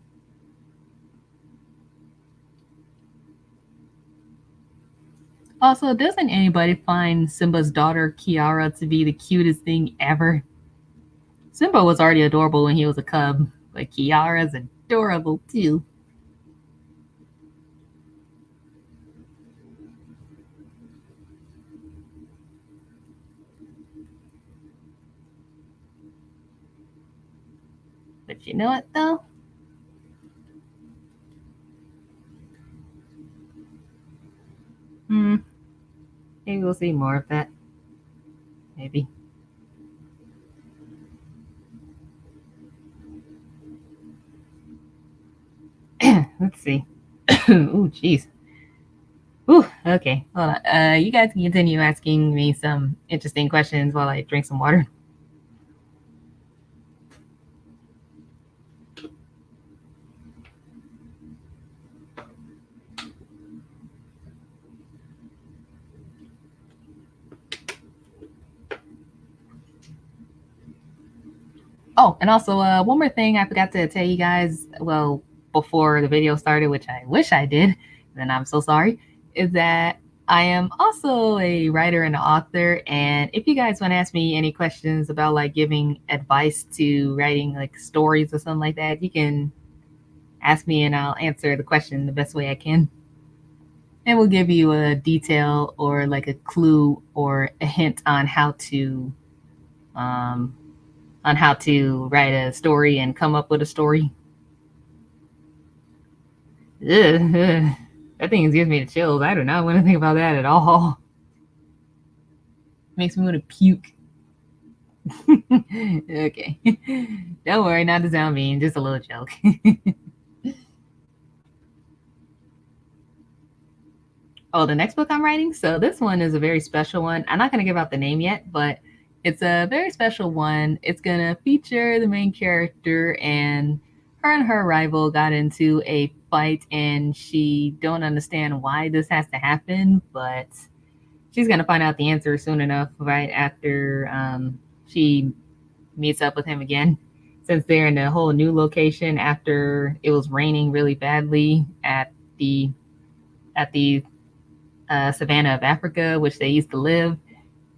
Also, doesn't anybody find Simba's daughter Kiara to be the cutest thing ever? Simba was already adorable when he was a cub, but Kiara's adorable too. But you know what, though? Maybe we'll see more of that. Maybe. Let's see. Ooh, jeez. Ooh, okay. Hold on. You guys can continue asking me some interesting questions while I drink some water. Oh, and also one more thing I forgot to tell you guys, well, before the video started, which I wish I did, and I'm so sorry, is that I am also a writer and an author. And if you guys want to ask me any questions about like giving advice to writing like stories or something like that, you can ask me and I'll answer the question the best way I can. And we'll give you a detail or like a clue or a hint on how to write a story and come up with a story. Ugh. That thing gives me the chills. I do not want to think about that at all. Makes me want to puke. Okay. Don't worry, not to sound mean, just a little joke. Oh, the next book I'm writing? So this one is a very special one. I'm not going to give out the name yet, but it's a very special one. It's going to feature the main character, and her rival got into a fight, and she don't understand why this has to happen, but she's going to find out the answer soon enough, right after she meets up with him again, since they're in a whole new location after it was raining really badly at the savannah of Africa, which they used to live,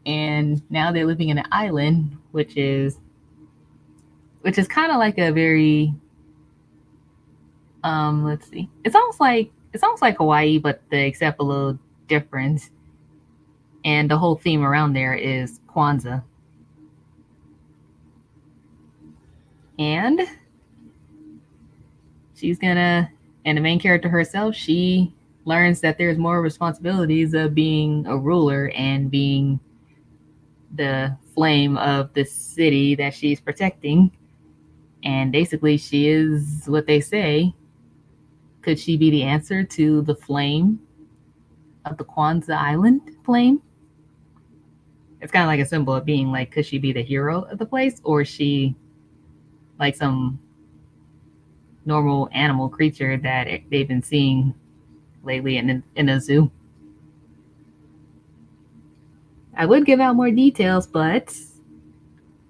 and now they're living in an island, which is kind of like a very let's see, it's almost like Hawaii, but the except a little different, and the whole theme around there is Kwanzaa. And and the main character herself, she learns that there's more responsibilities of being a ruler and being the flame of the city that she's protecting. And basically, she is what they say. Could she be the answer to the flame of the Kwanzaa Island flame? It's kind of like a symbol of being like, could she be the hero of the place, or is she like some normal animal creature that they've been seeing lately in a zoo? I would give out more details, but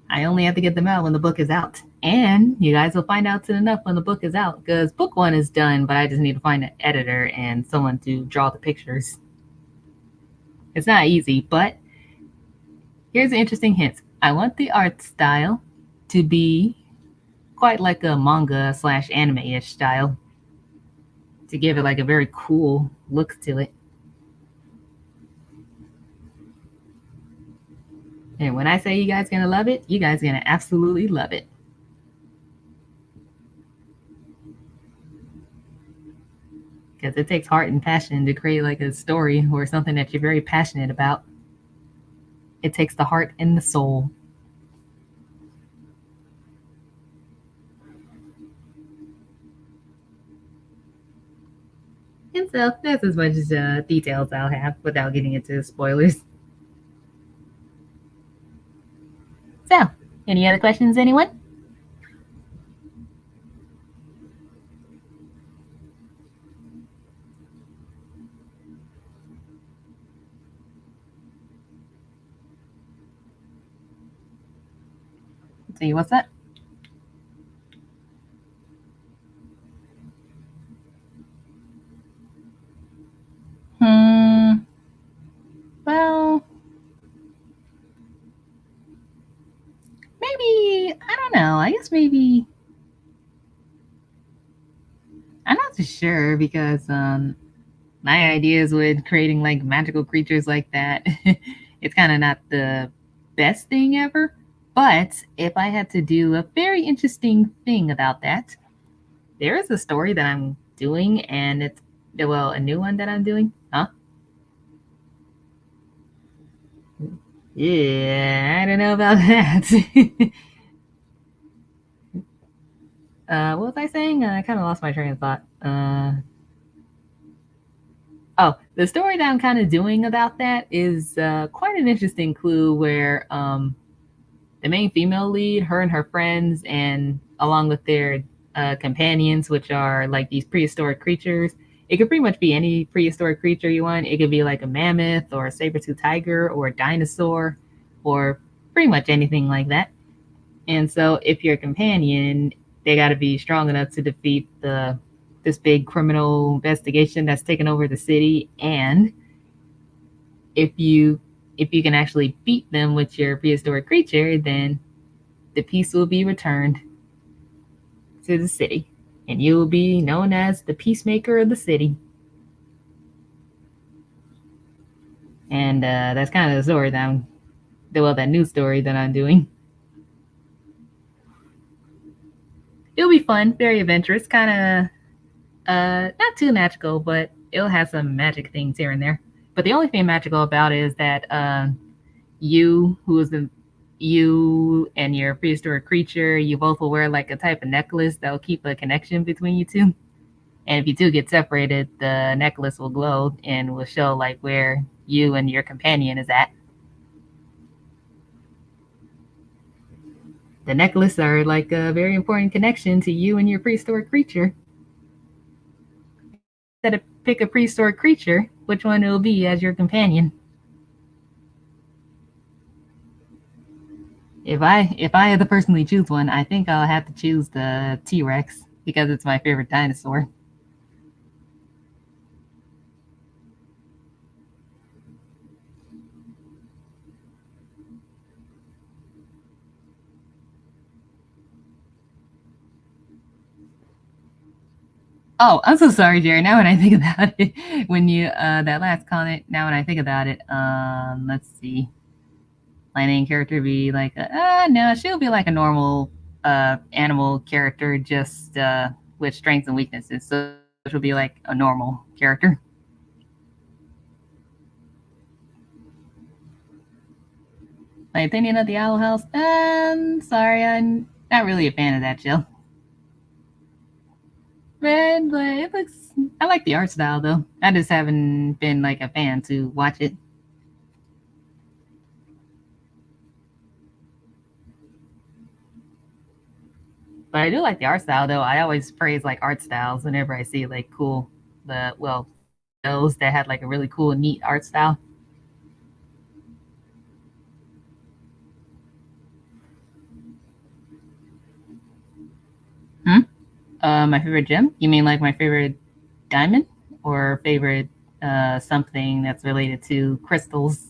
I only have to get them out when the book is out. And you guys will find out soon enough when the book is out, because book 1 is done, but I just need to find an editor and someone to draw the pictures. It's not easy, but here's an interesting hint. I want the art style to be quite like a manga / anime-ish style, to give it like a very cool look to it. And when I say you guys gonna love it, you guys gonna absolutely love it. Because it takes heart and passion to create like a story or something that you're very passionate about. It takes the heart and the soul. And so that's as much as details I'll have without getting into spoilers. So, any other questions, anyone? Let's see, what's that? Well, maybe, I don't know. I guess maybe, I'm not too sure, because my ideas with creating like magical creatures like that, it's kind of not the best thing ever. But if I had to do a very interesting thing about that, there is a story that I'm doing, and it's, well, a new one that I'm doing. Huh? Yeah, I don't know about that. What was I saying? I kind of lost my train of thought. Oh, the story that I'm kind of doing about that is quite an interesting clue, where the main female lead, her and her friends, and along with their companions, which are like these prehistoric creatures. It could pretty much be any prehistoric creature you want. It could be like a mammoth or a saber-toothed tiger or a dinosaur or pretty much anything like that. And so if you're a companion, they got to be strong enough to defeat this big criminal investigation that's taken over the city. And if you can actually beat them with your prehistoric creature, then the peace will be returned to the city, and you will be known as the peacemaker of the city. And that's kind of the story that that new story that I'm doing. It'll be fun, very adventurous, kind of not too magical, but it'll have some magic things here and there. But the only thing magical about it is that you and your prehistoric creature, you both will wear like a type of necklace that will keep a connection between you two. And if you two get separated, the necklace will glow and will show like where you and your companion is at. The necklace are like a very important connection to you and your prehistoric creature. Instead of pick a prehistoric creature, which one it will be as your companion? If I had to personally choose one, I think I'll have to choose the T-Rex, because it's my favorite dinosaur. Oh, I'm so sorry, Jerry. Now when I think about it, when you that last comment, now when I think about it, let's see. My main character be like, no, she'll be like a normal animal character, just with strengths and weaknesses. So she'll be like a normal character. My opinion of the Owl House? Sorry, I'm not really a fan of that show. Man, but it looks. I like the art style though. I just haven't been like a fan to watch it. But I do like the art style though. I always praise like art styles whenever I see like cool shows that had like a really cool, neat art style. Hmm? My favorite gem? You mean like my favorite diamond or favorite something that's related to crystals?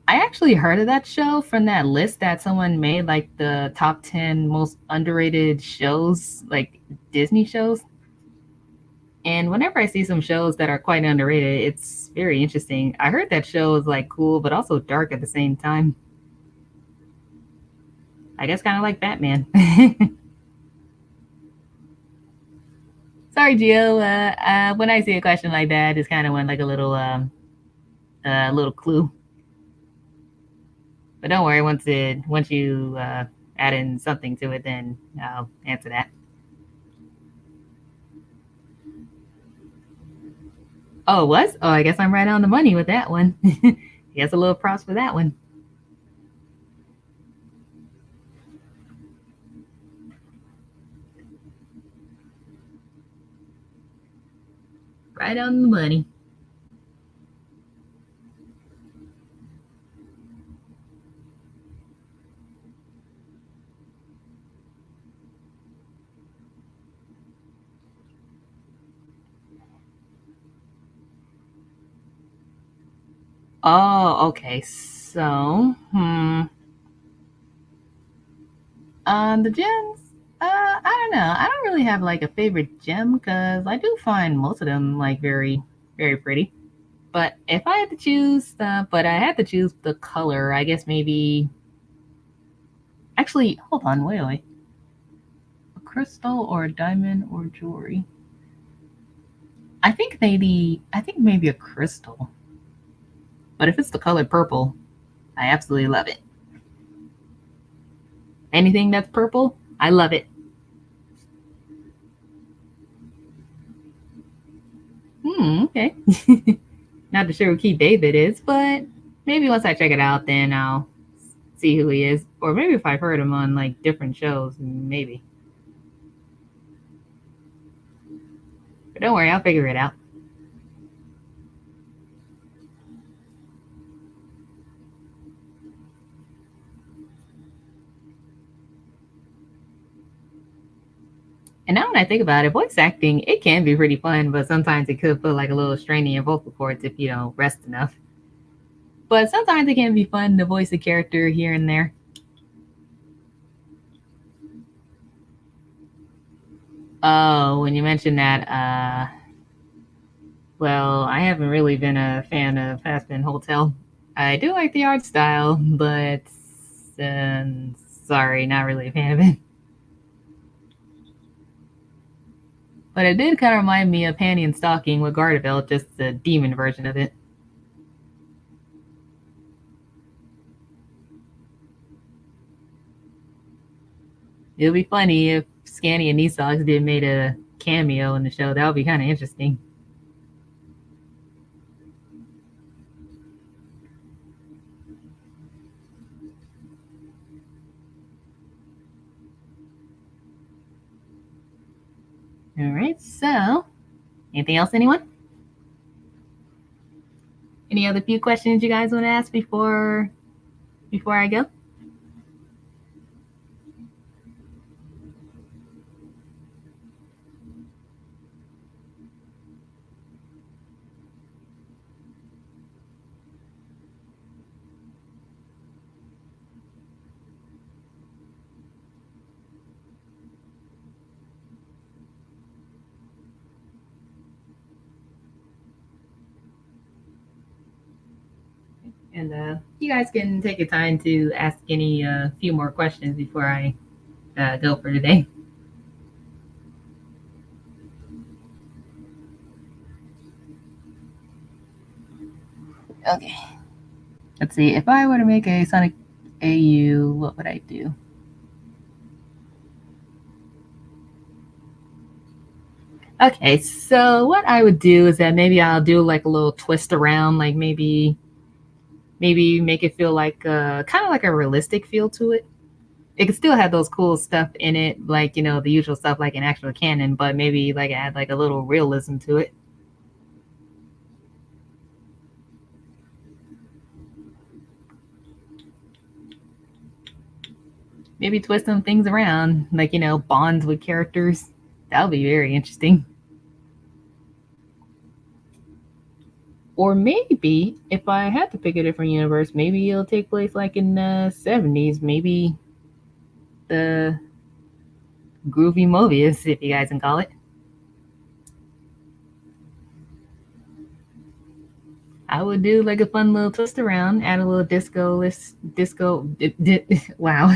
I actually heard of that show from that list that someone made, like the top 10 most underrated shows, like Disney shows. And whenever I see some shows that are quite underrated, it's very interesting. I heard that show is like cool, but also dark at the same time. I guess kind of like Batman. Sorry, Gio. When I see a question like that, I just kind of want like a little clue. But don't worry, once you add in something to it, then I'll answer that. Oh, it was? Oh, I guess I'm right on the money with that one. Guess a little props for that one. Right on the money. Oh, okay. So, the gems. I don't know. I don't really have like a favorite gem because I do find most of them like very, very pretty. But if I had to choose, but I had to choose the color. I guess maybe. Actually, hold on. Wait. A crystal or a diamond or jewelry. I think maybe. I think maybe a crystal. But if it's the color purple, I absolutely love it. Anything that's purple, I love it. Okay. Not sure who Keith David is, but maybe once I check it out, then I'll see who he is. Or maybe if I've heard him on like different shows, maybe. But don't worry, I'll figure it out. And now when I think about it, voice acting, it can be pretty fun, but sometimes it could put like a little strain in your vocal cords if you don't rest enough. But sometimes it can be fun to voice a character here and there. Oh, when you mentioned that, well, I haven't really been a fan of Aspen Hotel. I do like the art style, but sorry, not really a fan of it. But it did kind of remind me of Panty and Stalking with Gardavel, just the demon version of it. It would be funny if Scanny and Nisox did made a cameo in the show. That would be kind of interesting. All right, so anything else, anyone? Any other few questions you guys want to ask before I go? And you guys can take your time to ask any few more questions before I go for today. Okay. Let's see. If I were to make a Sonic AU, what would I do? Okay, so what I would do is that maybe I'll do like a little twist around, like maybe make it feel like kind of like a realistic feel to it. It could still have those cool stuff in it, like the usual stuff like an actual canon, but maybe like add like a little realism to it. Maybe twist some things around, like bonds with characters. That would be very interesting. Or maybe if I had to pick a different universe, maybe it'll take place like in the 70s. Maybe the groovy Mobius, if you guys can call it. I would do like a fun little twist around, add a little wow,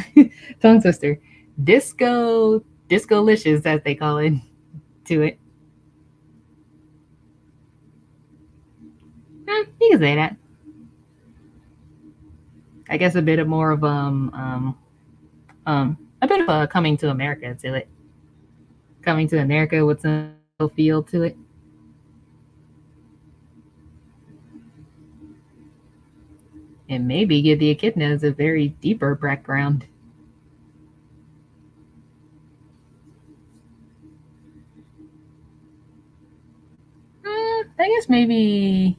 tongue twister, disco-licious as they call it, to it. You can say that. I guess a bit of more of a bit of a coming to America to it. Coming to America with some feel to it. And maybe give the echidnas a very deeper background. I guess maybe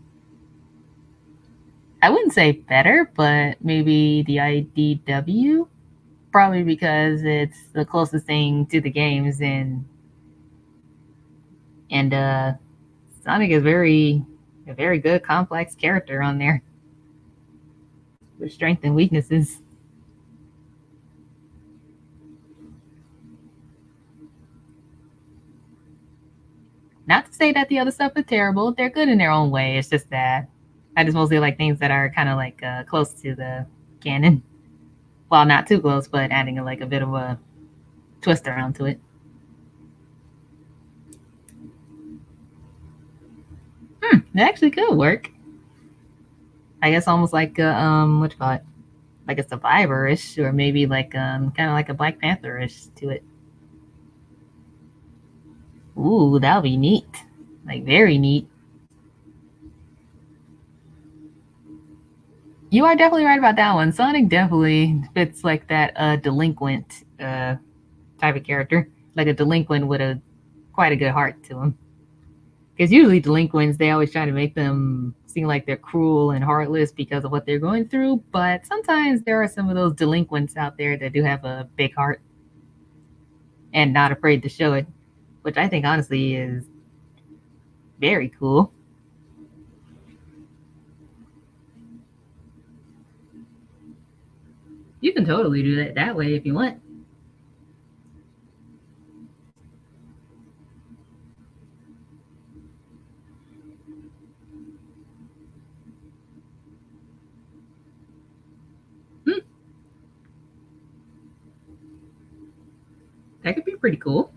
I wouldn't say better, but maybe the IDW. Probably because it's the closest thing to the games, and Sonic is a very good complex character on there with strengths and weaknesses. Not to say that the other stuff is terrible; they're good in their own way. It's just that I just mostly like things that are kind of like close to the canon. Well, not too close, but adding like a bit of a twist around to it. It actually could work. I guess almost like what you call it, like a survivor-ish, or maybe like kind of like a Black Panther-ish to it. Ooh, that would be neat. Like very neat. You are definitely right about that one. Sonic definitely fits like that delinquent type of character, like a delinquent with a quite a good heart to him. Because usually delinquents, they always try to make them seem like they're cruel and heartless because of what they're going through. But sometimes there are some of those delinquents out there that do have a big heart and not afraid to show it, which I think honestly is very cool. You can totally do that way if you want. Hmm, that could be pretty cool.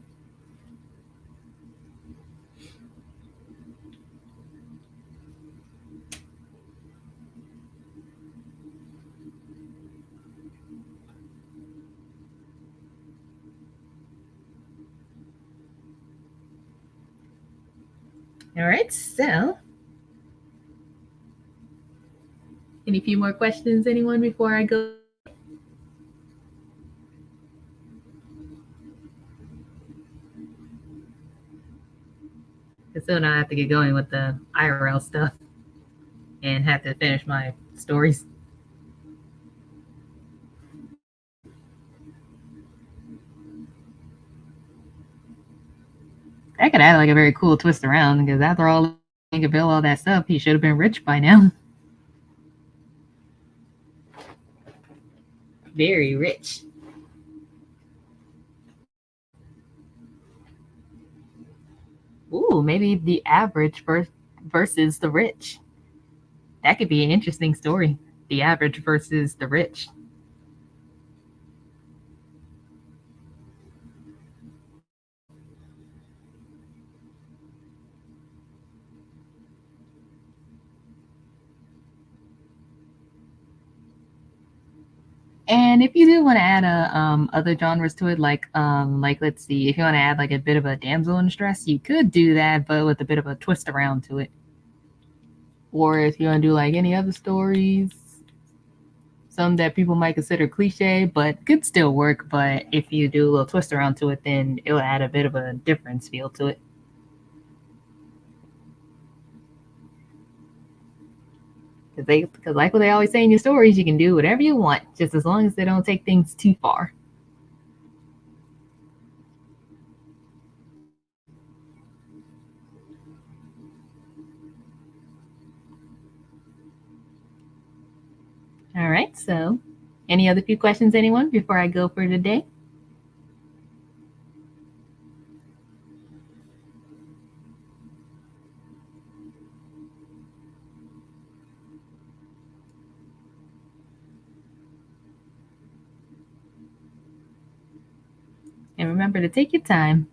All right, so any few more questions, anyone, before I go? Because soon I have to get going with the IRL stuff and have to finish my stories. That could add like a very cool twist around because after all, he could build all that stuff. He should have been rich by now. Very rich. Ooh, maybe the average versus the rich. That could be an interesting story. The average versus the rich. And if you do want to add other genres to it, like let's see, if you want to add like a bit of a damsel in distress, you could do that, but with a bit of a twist around to it. Or if you want to do like any other stories, some that people might consider cliche, but could still work. But if you do a little twist around to it, then it'll add a bit of a difference feel to it. Because like what they always say in your stories, you can do whatever you want, just as long as they don't take things too far. All right, so any other few questions, anyone, before I go for today? And remember to take your time.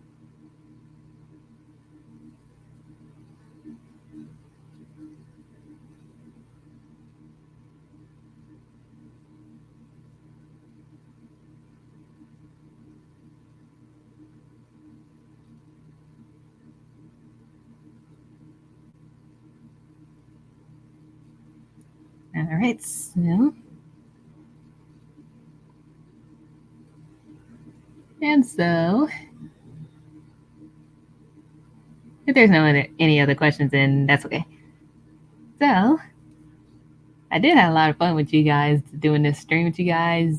All right, so and so if there's any other questions, then that's okay. So I did have a lot of fun with you guys doing this stream with you guys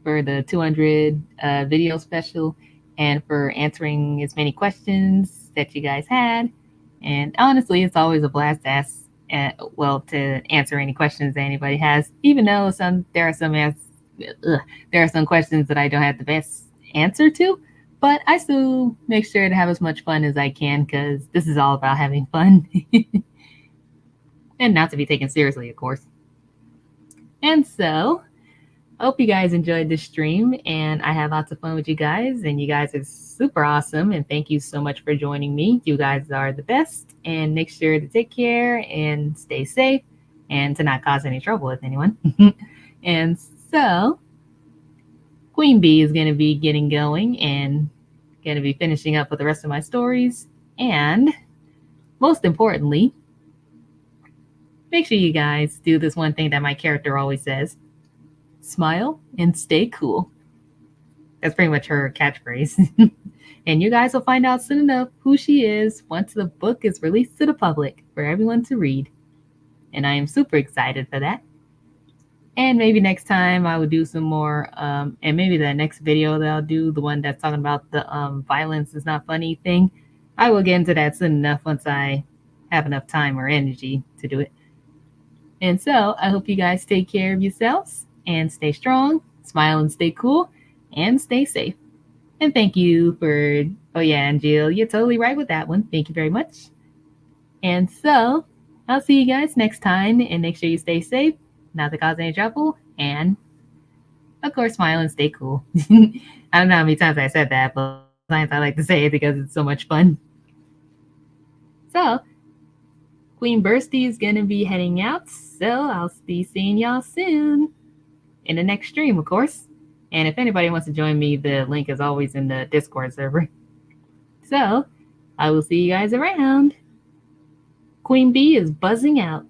for the 200 video special and for answering as many questions that you guys had. And honestly, it's always a blast to ask, to answer any questions that anybody has, even though there are some questions that I don't have the best answer to. But I still make sure to have as much fun as I can because this is all about having fun and not to be taken seriously, of course. And so, I hope you guys enjoyed this stream and I had lots of fun with you guys. And you guys are super awesome. And thank you so much for joining me. You guys are the best. And make sure to take care and stay safe and to not cause any trouble with anyone. And so, Queen Bee is going to be getting going and going to be finishing up with the rest of my stories. And most importantly, make sure you guys do this one thing that my character always says: smile and stay cool. That's pretty much her catchphrase. And you guys will find out soon enough who she is once the book is released to the public for everyone to read. And I am super excited for that. And maybe next time I will do some more, and maybe the next video that I'll do, the one that's talking about the violence is not funny thing, I will get into that soon enough once I have enough time or energy to do it. And so I hope you guys take care of yourselves and stay strong, smile and stay cool, and stay safe. And thank you for, oh yeah, and Jill, you're totally right with that one. Thank you very much. And so I'll see you guys next time, and make sure you stay safe, not to cause any trouble, and of course, smile and stay cool. I don't know how many times I said that, but sometimes I like to say it because it's so much fun. So Queen Bursty is going to be heading out, so I'll be seeing y'all soon in the next stream, of course. And if anybody wants to join me, the link is always in the Discord server. So I will see you guys around. Queen Bee is buzzing out.